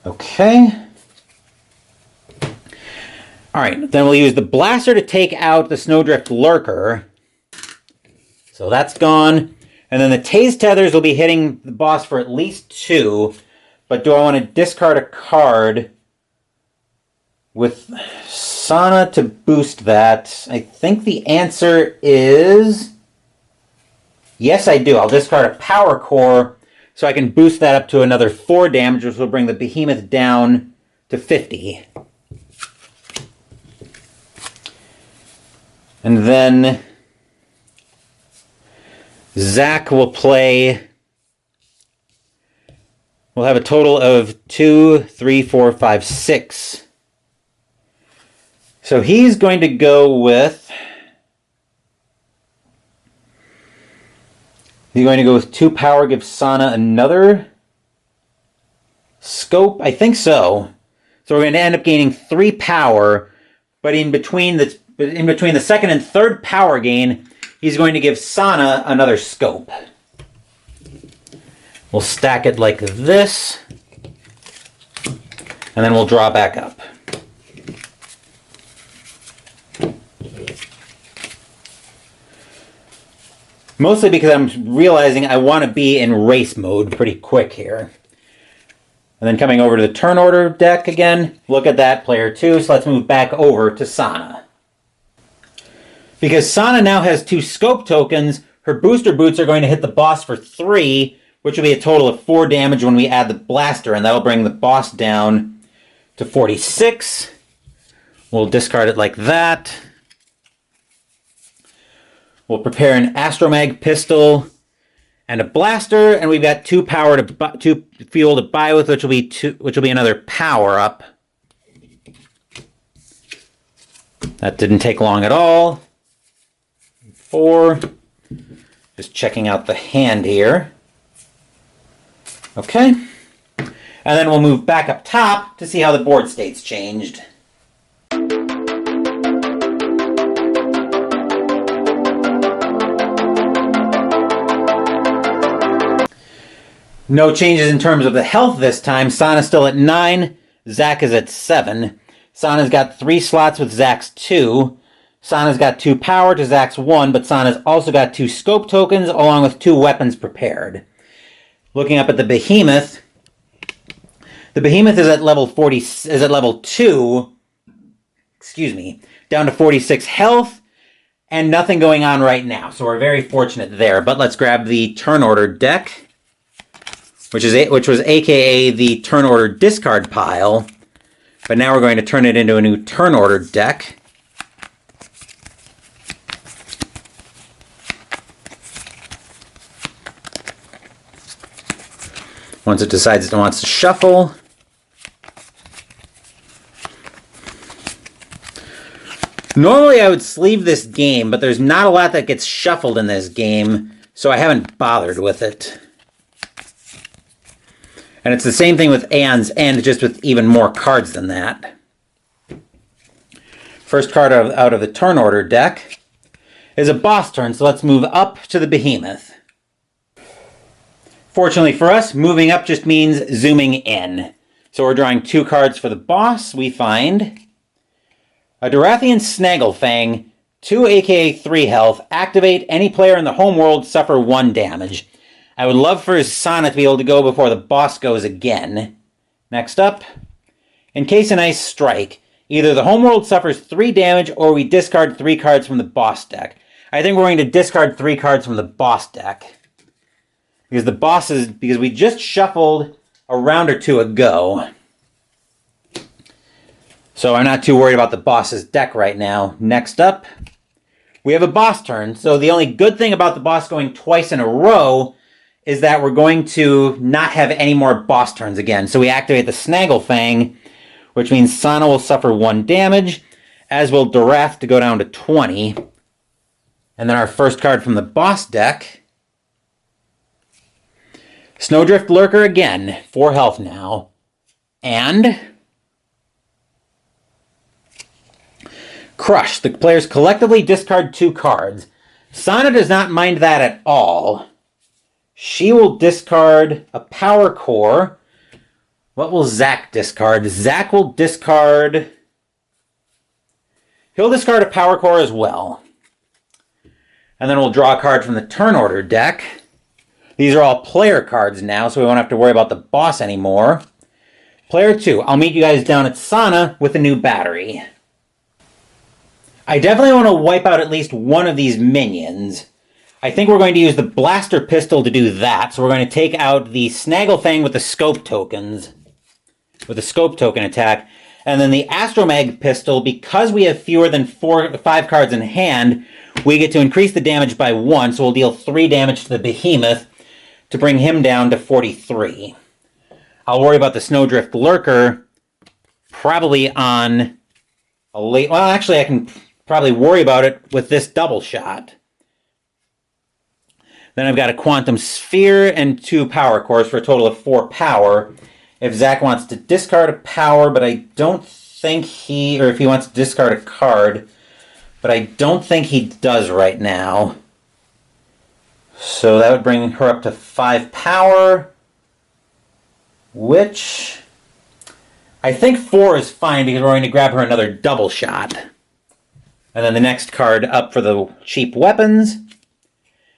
Okay. Alright, then we'll use the Blaster to take out the Snowdrift Lurker. So that's gone. And then the Tase Tethers will be hitting the boss for at least 2. But do I want to discard a card with Sana to boost that? I think the answer is yes, I do. I'll discard a Power Core so I can boost that up to another 4 damage, which will bring the Behemoth down to 50. And then Zach will play. We'll have a total of 2, 3, 4, 5, 6. So he's going to go with. He's going to go with 2 power, give Sana another scope. I think so. So we're going to end up gaining 3 power, but in between the second and third power gain, he's going to give Sana another scope. We'll stack it like this, and then we'll draw back up. Mostly because I'm realizing I want to be in race mode pretty quick here. And then coming over to the turn order deck again, look at that, player 2, so let's move back over to Sana. Because Sana now has 2 scope tokens, her booster boots are going to hit the boss for 3, which will be a total of 4 damage when we add the blaster, and that'll bring the boss down to 46. We'll discard it like that. We'll prepare an Astromag pistol and a blaster, and we've got 2 power to 2 fuel to buy with, which will be another power up. That didn't take long at all. 4. Just checking out the hand here. Okay. And then we'll move back up top to see how the board state's changed. No changes in terms of the health this time. Sana's still at 9. Zach is at 7. Sana's got 3 slots with Zach's 2. Sana's got 2 power to Zach's 1, but Sana's also got 2 scope tokens along with 2 weapons prepared. Looking up at the Behemoth is at level 40, is at level 2, down to 46 health, and nothing going on right now. So we're very fortunate there. But let's grab the turn order deck, which was AKA the turn order discard pile. But now we're going to turn it into a new turn order deck. Once it decides it wants to shuffle. Normally I would sleeve this game, but there's not a lot that gets shuffled in this game, so I haven't bothered with it. And it's the same thing with Aeon's End, just with even more cards than that. First card out of the turn order deck is a boss turn, so let's move up to the Behemoth. Fortunately for us, moving up just means zooming in. So we're drawing 2 cards for the boss. We find a Dorathian Snagglefang, 2 aka 3 health. Activate, any player in the homeworld suffer 1 damage. I would love for Sana to be able to go before the boss goes again. Next up, Encase an Ice Strike. Either the homeworld suffers 3 damage or we discard 3 cards from the boss deck. I think we're going to discard 3 cards from the boss deck. Because we just shuffled a round or 2 ago. So I'm not too worried about the boss's deck right now. Next up, we have a boss turn. So the only good thing about the boss going twice in a row is that we're going to not have any more boss turns again. So we activate the Snagglefang, which means Sana will suffer 1 damage, as will Darath to go down to 20. And then our first card from the boss deck, Snowdrift Lurker again, 4 health now. And Crush. The players collectively discard 2 cards. Sana does not mind that at all. She will discard a Power Core. What will Zach discard? Zach will discard... He'll discard a Power Core as well. And then we'll draw a card from the turn order deck. These are all player cards now, so we won't have to worry about the boss anymore. Player 2, I'll meet you guys down at Sana with a new battery. I definitely want to wipe out at least one of these minions. I think we're going to use the Blaster Pistol to do that, so we're going to take out the Snagglefang with the Scope tokens. With the Scope token attack. And then the Astromag Pistol, because we have fewer than 5 cards in hand, we get to increase the damage by 1, so we'll deal 3 damage to the Behemoth to bring him down to 43. I'll worry about the Snowdrift Lurker probably on a late... Well, actually, I can probably worry about it with this double shot. Then I've got a Quantum Sphere and 2 Power Cores for a total of 4 power. If Zach wants to discard a power, but I don't think he... Or if he wants to discard a card, but I don't think he does right now. So that would bring her up to 5 power, which I think 4 is fine because we're going to grab her another double shot. And then the next card up for the cheap weapons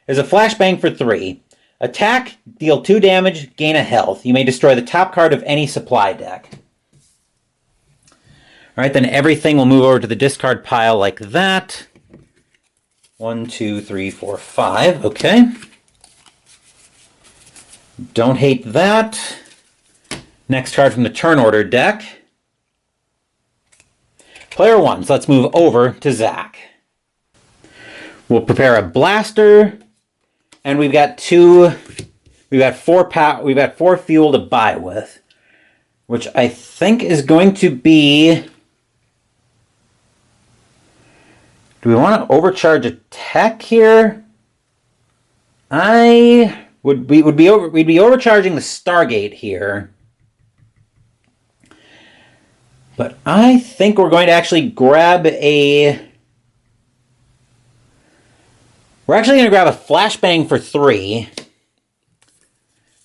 is a Flashbang for 3. Attack, deal 2 damage, gain a health. You may destroy the top card of any supply deck. Alright, then everything will move over to the discard pile like that. 1, 2, 3, 4, 5. Okay. Don't hate that. Next card from the turn order deck. Player 1, so let's move over to Zach. We'll prepare a blaster, and we've got 4 fuel to buy with, which I think is going to be... Do we want to overcharge attack here? We'd be overcharging the Stargate here. But I think we're going to actually grab a... We're actually going to grab a Flashbang for 3.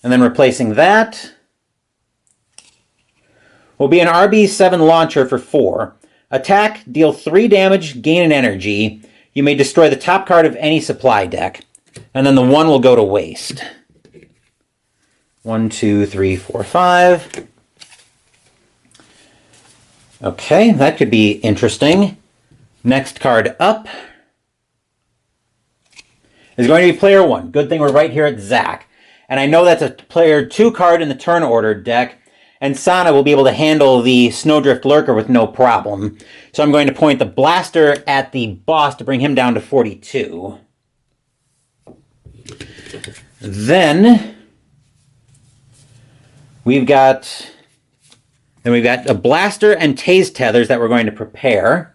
And then replacing that will be an RB7 launcher for 4. Attack, deal 3 damage, gain an energy. You may destroy the top card of any supply deck. And then the 1 will go to waste. 1, 2, 3, 4, 5. Okay, that could be interesting. Next card up is going to be player 1. Good thing we're right here at Zach. And I know that's a player 2 card in the turn order deck. And Sana will be able to handle the Snowdrift Lurker with no problem. So I'm going to point the blaster at the boss to bring him down to 42. Then we've got a blaster and tase tethers that we're going to prepare.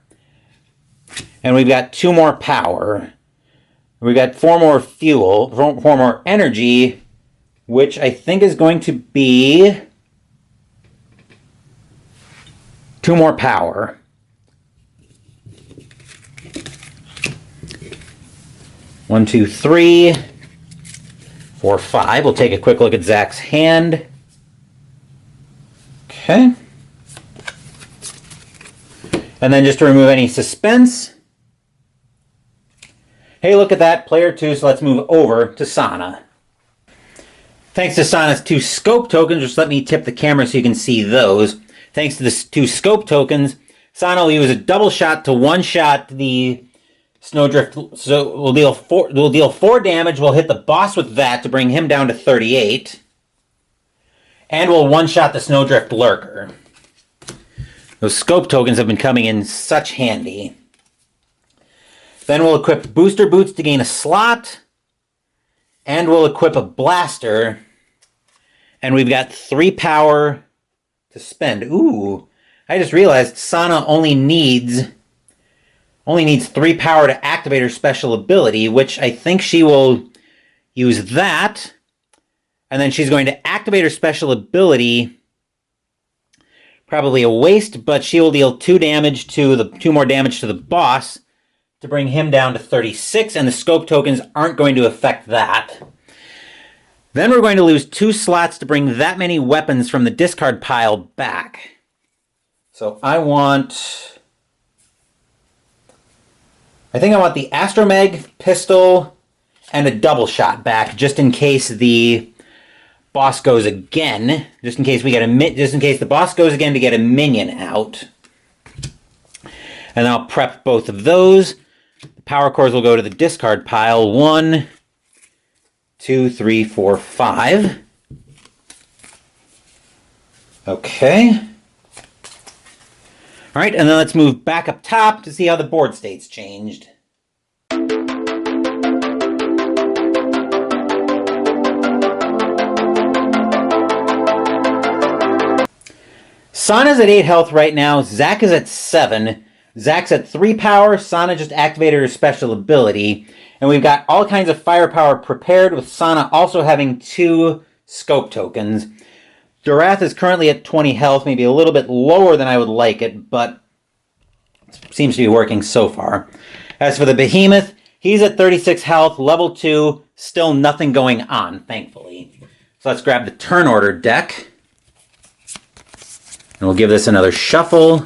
And we've got 2 more power. We've got 4 more fuel, 4 more energy, which I think is going to be 2 more power. One, 2, 3, 4, 5. We'll take a quick look at Zach's hand. Okay. And then just to remove any suspense. Hey, look at that, player 2, so let's move over to Sana. Thanks to Sana's 2 scope tokens, just let me tip the camera so you can see those. Thanks to the 2 scope tokens, Sana will use a double shot to one-shot the Snowdrift. So we'll deal 4 damage. We'll hit the boss with that to bring him down to 38. And we'll one-shot the Snowdrift Lurker. Those scope tokens have been coming in such handy. Then we'll equip booster boots to gain a slot. And we'll equip a blaster. And we've got 3 power to spend. Ooh, I just realized Sana only needs 3 power to activate her special ability, which I think she will use that. And then she's going to activate her special ability. Probably a waste, but she will deal 2 more damage to the boss to bring him down to 36, and the scope tokens aren't going to affect that. Then we're going to lose 2 slots to bring that many weapons from the discard pile back. So I think I want the Astromeg pistol and a double shot back, just in case the boss goes again. Just in case the boss goes again to get a minion out. And I'll prep both of those. The power cores will go to the discard pile. 1, 2, 3, 4, 5. Okay. All right, and then let's move back up top to see how the board state's changed. Sana's at 8 health right now. Zack is at 7. Zack's at 3 power. Sana just activated her special ability. And we've got all kinds of firepower prepared, with Sana also having 2 scope tokens. Dorath is currently at 20 health, maybe a little bit lower than I would like it, but it seems to be working so far. As for the Behemoth, he's at 36 health, level 2, still nothing going on, thankfully. So let's grab the turn order deck. And we'll give this another shuffle.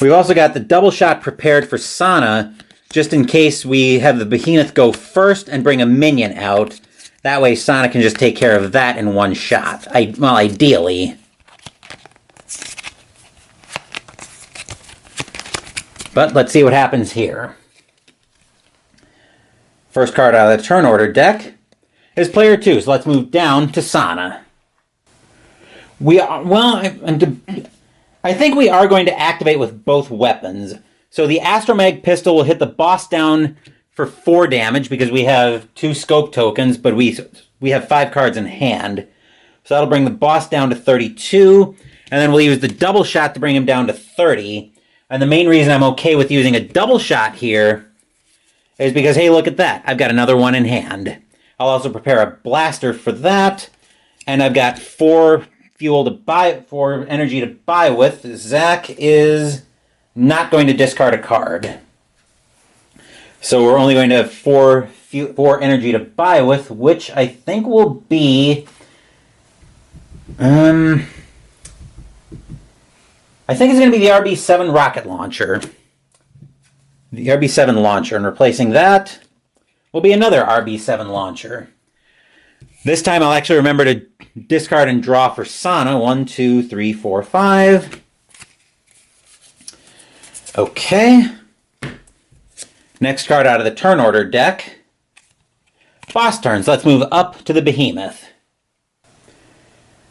We've also got the double shot prepared for Sana, just in case we have the Behemoth go first and bring a minion out. That way Sana can just take care of that in one shot. Well, ideally. But let's see what happens here. First card out of the turn order deck is player 2, so let's move down to Sana. I think we are going to activate with both weapons. So the Astromeg pistol will hit the boss down for 4 damage because we have 2 scope tokens, but we have 5 cards in hand. So that'll bring the boss down to 32, and then we'll use the double shot to bring him down to 30. And the main reason I'm okay with using a double shot here is because, hey, look at that. I've got another one in hand. I'll also prepare a blaster for that, and I've got 4 energy to buy with. Zack is not going to discard a card. So we're only going to have 4 energy to buy with, which I think will be... I think it's going to be the RB7 rocket launcher. The RB7 launcher, and replacing that will be another RB7 launcher. This time I'll actually remember to discard and draw for Sana. 1, 2, 3, 4, 5. Okay. Next card out of the turn order deck. Boss turns. Let's move up to the Behemoth.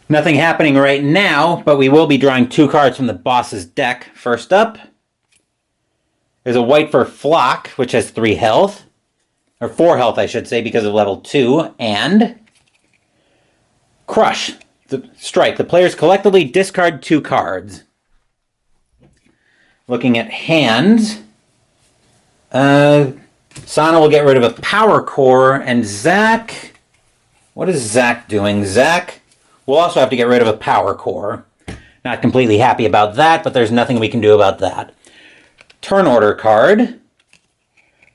Nothing happening right now, but we will be drawing 2 cards from the boss's deck. First up, there's a white for Flock, which has 3 health. Or 4 health, I should say, because of level 2. And Crush. Strike. The players collectively discard 2 cards. Looking at hands, Sana will get rid of a power core, and Zack... What is Zack doing? Zack will also have to get rid of a power core. Not completely happy about that, but there's nothing we can do about that. Turn order card.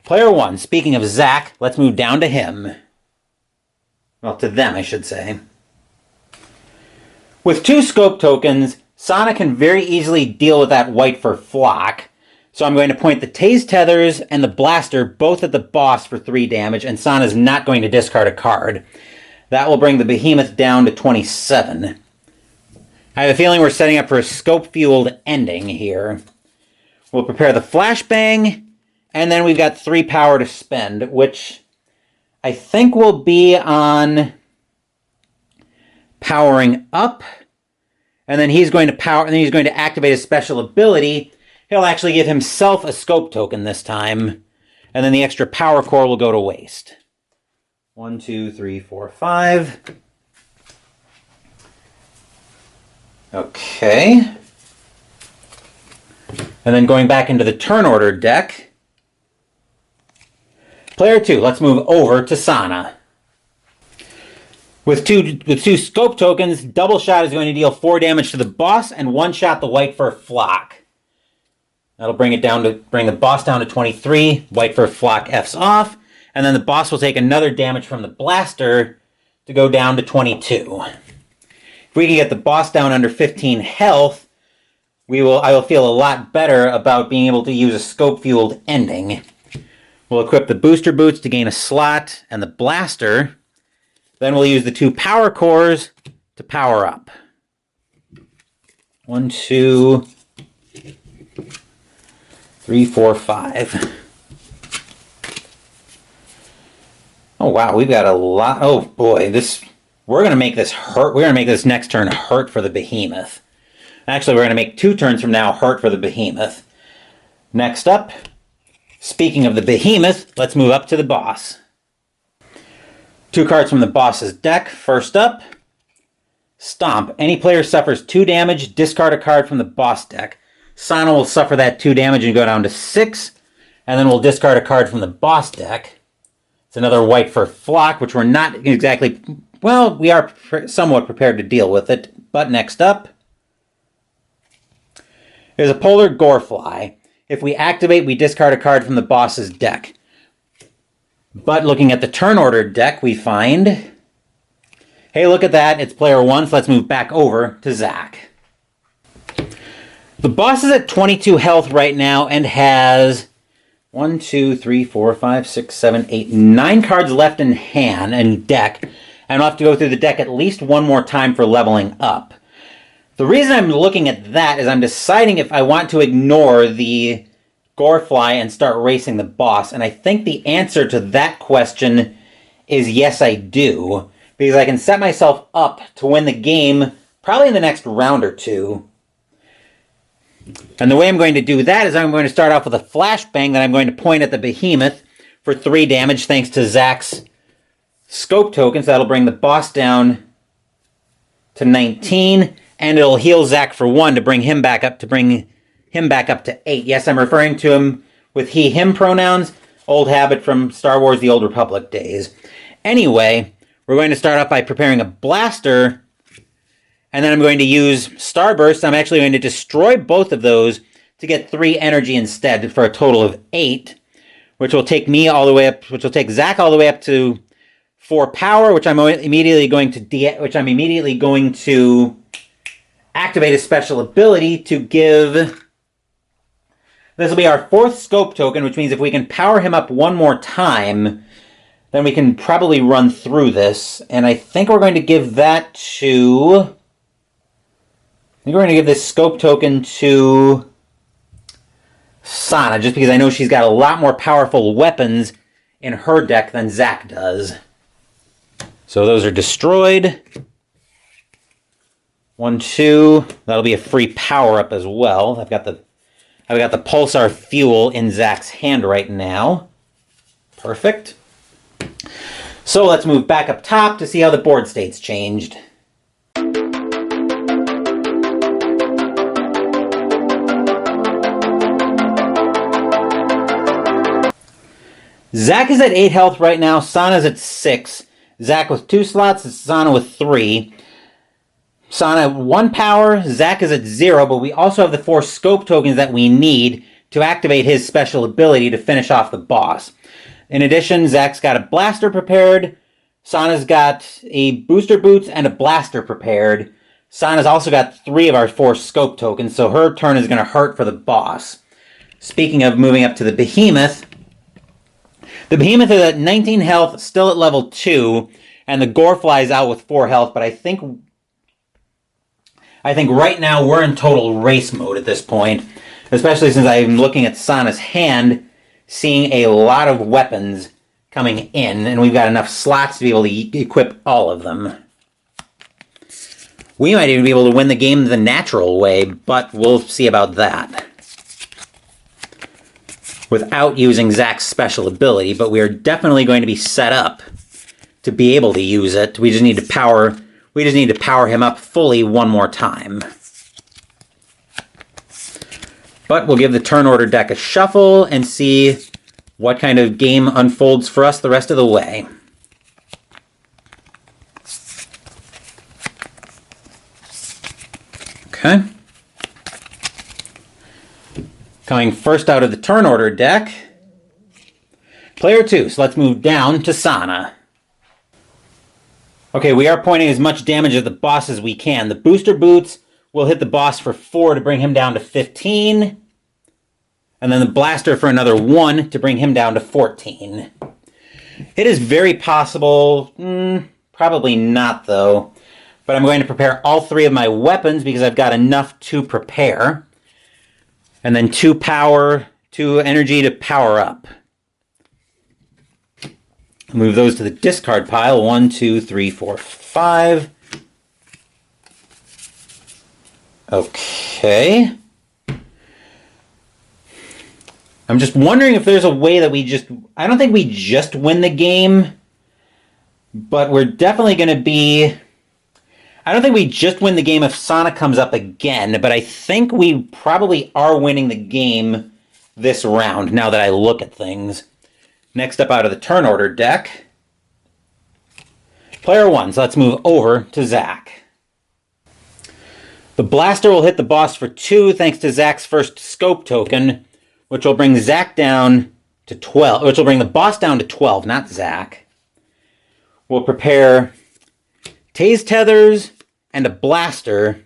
Player 1. Speaking of Zack, let's move down to him. Well, to them, I should say. With 2 scope tokens, Sana can very easily deal with that white for Flock. So I'm going to point the Tase Tethers and the Blaster both at the boss for 3 damage, and Sana's not going to discard a card. That will bring the Behemoth down to 27. I have a feeling we're setting up for a scope-fueled ending here. We'll prepare the Flashbang, and then we've got 3 power to spend, which I think will be on powering up, and then he's going to activate his special ability. He'll actually give himself a scope token this time, and then the extra power core will go to waste. 1, 2, 3, 4, 5. Okay. And then going back into the turn order deck. Player 2, let's move over to Sana. With two scope tokens, double shot is going to deal 4 damage to the boss and one shot the white fur flock. That'll bring the boss down to 23. White fur flock F's off, and then the boss will take another damage from the blaster to go down to 22. If we can get the boss down under 15 health, I will feel a lot better about being able to use a scope-fueled ending. We'll equip the booster boots to gain a slot and the blaster. Then we'll use the 2 power cores to power up. 1, 2, 3, 4, 5. Oh wow, we've got a lot. Oh boy, we're gonna make this hurt. We're gonna make this next turn hurt for the behemoth. Actually, we're gonna make 2 turns from now hurt for the behemoth. Next up, speaking of the behemoth, let's move up to the boss. 2 cards from the boss's deck. First up, Stomp. Any player suffers 2 damage, discard a card from the boss deck. Sana will suffer that 2 damage and go down to 6, and then we'll discard a card from the boss deck. It's another white fur flock, which we're not exactly, well, we are somewhat prepared to deal with it. But next up is a polar gorefly. If we activate, we discard a card from the boss's deck. But looking at the turn order deck, we find, hey, look at that, it's player 1, so let's move back over to Zach. The boss is at 22 health right now and has 1, 2, 3, 4, 5, 6, 7, 8, 9 cards left in hand and deck. And I'll have to go through the deck at least one more time for leveling up. The reason I'm looking at that is I'm deciding if I want to ignore the Gorefly and start racing the boss. And I think the answer to that question is yes, I do. Because I can set myself up to win the game probably in the next round or 2. And the way I'm going to do that is I'm going to start off with a flashbang that I'm going to point at the behemoth for 3 damage thanks to Zach's scope token. So that'll bring the boss down to 19, and it'll heal Zach for 1 to bring him back up to 8. Yes, I'm referring to him with he, him pronouns. Old habit from Star Wars The Old Republic days. Anyway, we're going to start off by preparing a blaster, and then I'm going to use Starburst. I'm actually going to destroy both of those to get 3 energy instead for a total of 8, which will take me all the way up, which will take Zach all the way up to 4 power, which I'm immediately going to activate a special ability to give. This will be our 4th scope token, which means if we can power him up one more time, then we can probably run through this. And I think we're going to give that to, I think we're going to give this scope token to Sana, just because I know she's got a lot more powerful weapons in her deck than Zach does. So those are destroyed. 1, 2. That'll be a free power-up as well. I've got the Pulsar Fuel in Zach's hand right now. Perfect. So let's move back up top to see how the board state's changed. Zach is at 8 health right now. Sana's at 6. Zach with 2 slots, Sana with 3. Sana at 1 power, Zach is at 0, but we also have the 4 scope tokens that we need to activate his special ability to finish off the boss. In addition, Zach's got a blaster prepared. Sana's got a booster boots and a blaster prepared. Sana's also got 3 of our 4 scope tokens, so her turn is going to hurt for the boss. Speaking of moving up to the behemoth is at 19 health, still at level 2, and the Gorefly is out with 4 health, but I think right now we're in total race mode at this point, especially since I'm looking at Sana's hand, seeing a lot of weapons coming in, and we've got enough slots to be able to equip all of them. We might even be able to win the game the natural way, but we'll see about that. Without using Zach's special ability, but we are definitely going to be set up to be able to use it. We just need to power him up fully one more time. But we'll give the turn order deck a shuffle and see what kind of game unfolds for us the rest of the way. Okay. Coming first out of the turn order deck, player 2. So let's move down to Sana. Okay, we are pointing as much damage at the boss as we can. The booster boots will hit the boss for 4 to bring him down to 15. And then the blaster for another 1 to bring him down to 14. It is very possible, probably not though, but I'm going to prepare all 3 of my weapons because I've got enough to prepare. And then 2 energy to power up. Move those to the discard pile. 1, 2, 3, 4, 5. Okay. I'm just wondering if there's a way that I don't think we just win the game, but we're definitely going to be... I don't think we just win the game if Sana comes up again, but I think we probably are winning the game this round, now that I look at things. Next up out of the turn order deck, player 1, so let's move over to Zach. The blaster will hit the boss for 2 thanks to Zach's first scope token, which will bring Zach down to 12, which will bring the boss down to 12, not Zach. We'll prepare Tase Tethers and a blaster,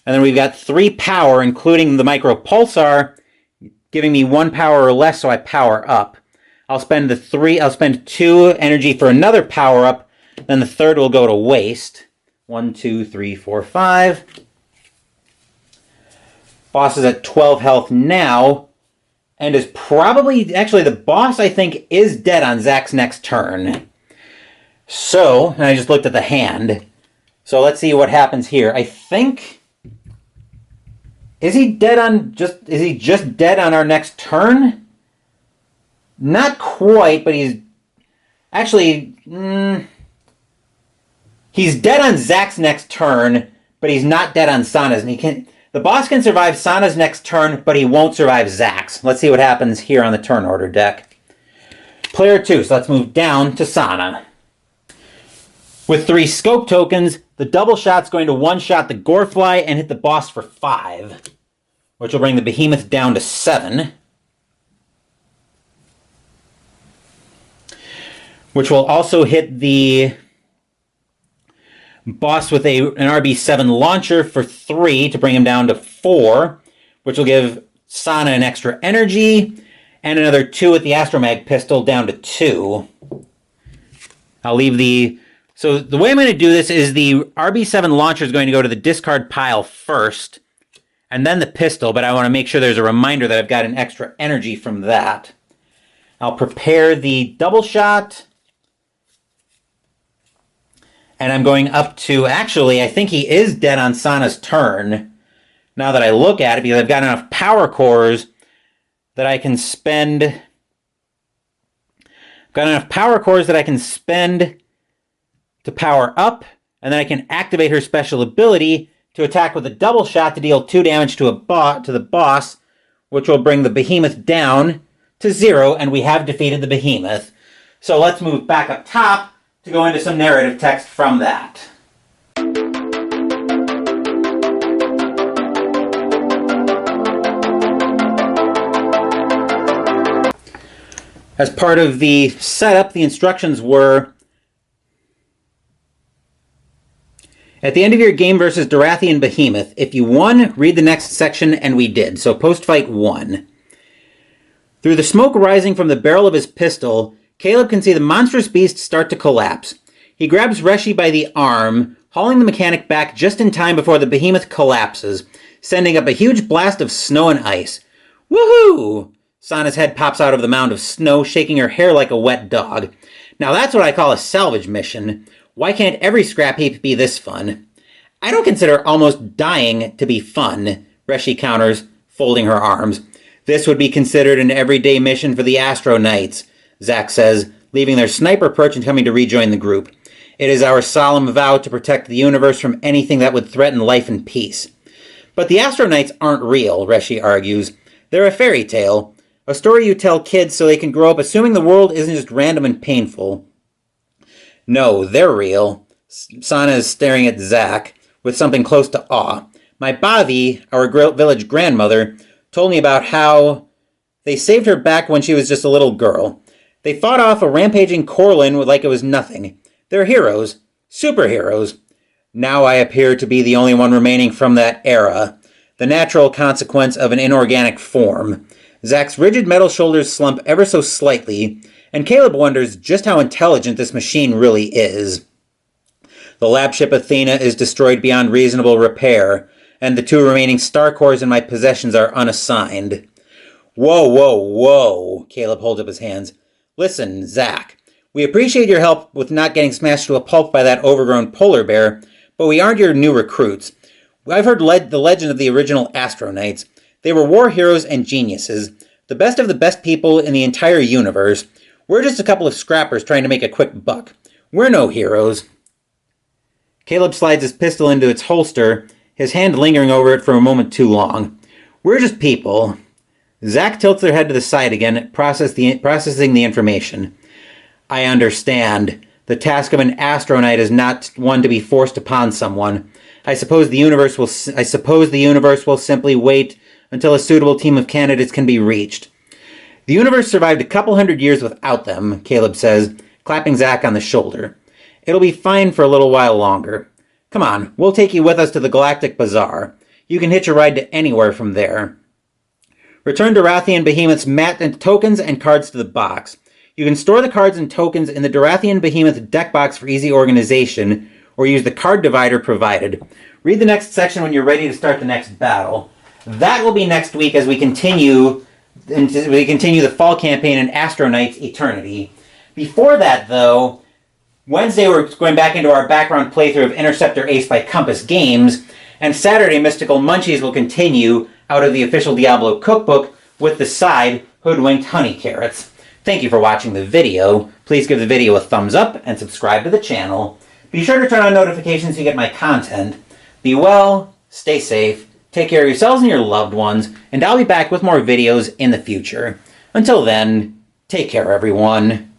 and then we've got 3 power, including the micro pulsar, giving me 1 power or less, so I power up. I'll spend 2 energy for another power up, then the third will go to waste. 1, 2, 3, 4, 5. Boss is at 12 health now, and is probably, actually the boss I think is dead on Zach's next turn. So, and I just looked at the hand. So let's see what happens here. I think, is he just dead on our next turn? Not quite, but he's actually, he's dead on Zach's next turn, but he's not dead on Sana's. And the boss can survive Sana's next turn, but he won't survive Zach's. Let's see what happens here on the turn order deck. Player 2, so let's move down to Sana. With 3 scope tokens, the double shot's going to one-shot the Gorefly and hit the boss for 5, which will bring the Behemoth down to 7. Which will also hit the boss with an RB7 launcher for 3 to bring him down to 4, which will give Sana an extra energy, and another 2 with the Astromag pistol down to 2. I'll leave the... So the way I'm going to do this is the RB7 launcher is going to go to the discard pile first, and then the pistol, but I want to make sure there's a reminder that I've got an extra energy from that. I'll prepare the double shot, and I'm going up to, actually, I think he is dead on Sana's turn, now that I look at it, because I've got enough power cores that I can spend... Got enough power cores that I can spend to power up, and then I can activate her special ability to attack with a double shot to deal 2 damage to the boss, which will bring the Behemoth down to 0, and we have defeated the Behemoth. So let's move back up top to go into some narrative text from that. As part of the setup, the instructions were: at the end of your game versus Dorathian Behemoth, if you won, read the next section, and we did. So post-fight 1. Through the smoke rising from the barrel of his pistol, Caleb can see the monstrous beast start to collapse. He grabs Reshi by the arm, hauling the mechanic back just in time before the Behemoth collapses, sending up a huge blast of snow and ice. Woohoo! Sana's head pops out of the mound of snow, shaking her hair like a wet dog. Now that's what I call a salvage mission. Why can't every scrap heap be this fun? I don't consider almost dying to be fun, Reshi counters, folding her arms. This would be considered an everyday mission for the Astro Knights, Zack says, leaving their sniper perch and coming to rejoin the group. It is our solemn vow to protect the universe from anything that would threaten life and peace. But the Astro Knights aren't real, Reshi argues. They're a fairy tale, a story you tell kids so they can grow up assuming the world isn't just random and painful. No, they're real. Sana is staring at Zack with something close to awe. My Bavi, our village grandmother, told me about how they saved her back when she was just a little girl. They fought off a rampaging Corlin like it was nothing. They're heroes. Superheroes. Now I appear to be the only one remaining from that era. The natural consequence of an inorganic form. Zack's rigid metal shoulders slump ever so slightly, and Caleb wonders just how intelligent this machine really is. The lab ship Athena is destroyed beyond reasonable repair, and the 2 remaining star cores in my possessions are unassigned. Whoa, whoa, whoa, Caleb holds up his hands. Listen, Zack, we appreciate your help with not getting smashed to a pulp by that overgrown polar bear, but we aren't your new recruits. I've heard the legend of the original Astro Knights. They were war heroes and geniuses, the best of the best people in the entire universe. We're just a couple of scrappers trying to make a quick buck. We're no heroes. Caleb slides his pistol into its holster, his hand lingering over it for a moment too long. We're just people. Zack tilts their head to the side again, processing the information. I understand. The task of an Astro Knight is not one to be forced upon someone. I suppose the universe will simply wait until a suitable team of candidates can be reached. The universe survived a couple hundred years without them, Caleb says, clapping Zack on the shoulder. It'll be fine for a little while longer. Come on, we'll take you with us to the Galactic Bazaar. You can hitch a ride to anywhere from there. Return to Dorathian Behemoth's mat and tokens and cards to the box. You can store the cards and tokens in the Dorathian Behemoth deck box for easy organization, or use the card divider provided. Read the next section when you're ready to start the next battle. That will be next week as we continue the fall campaign in Astro Knights Eternity. Before that, though, Wednesday we're going back into our background playthrough of Interceptor Ace by Compass Games, and Saturday Mystical Munchies will continue out of the official Diablo cookbook with the side Hoodwinked Honey Carrots. Thank you for watching the video. Please give the video a thumbs up and subscribe to the channel. Be sure to turn on notifications so you get my content. Be well, stay safe, take care of yourselves and your loved ones, and I'll be back with more videos in the future. Until then, take care everyone.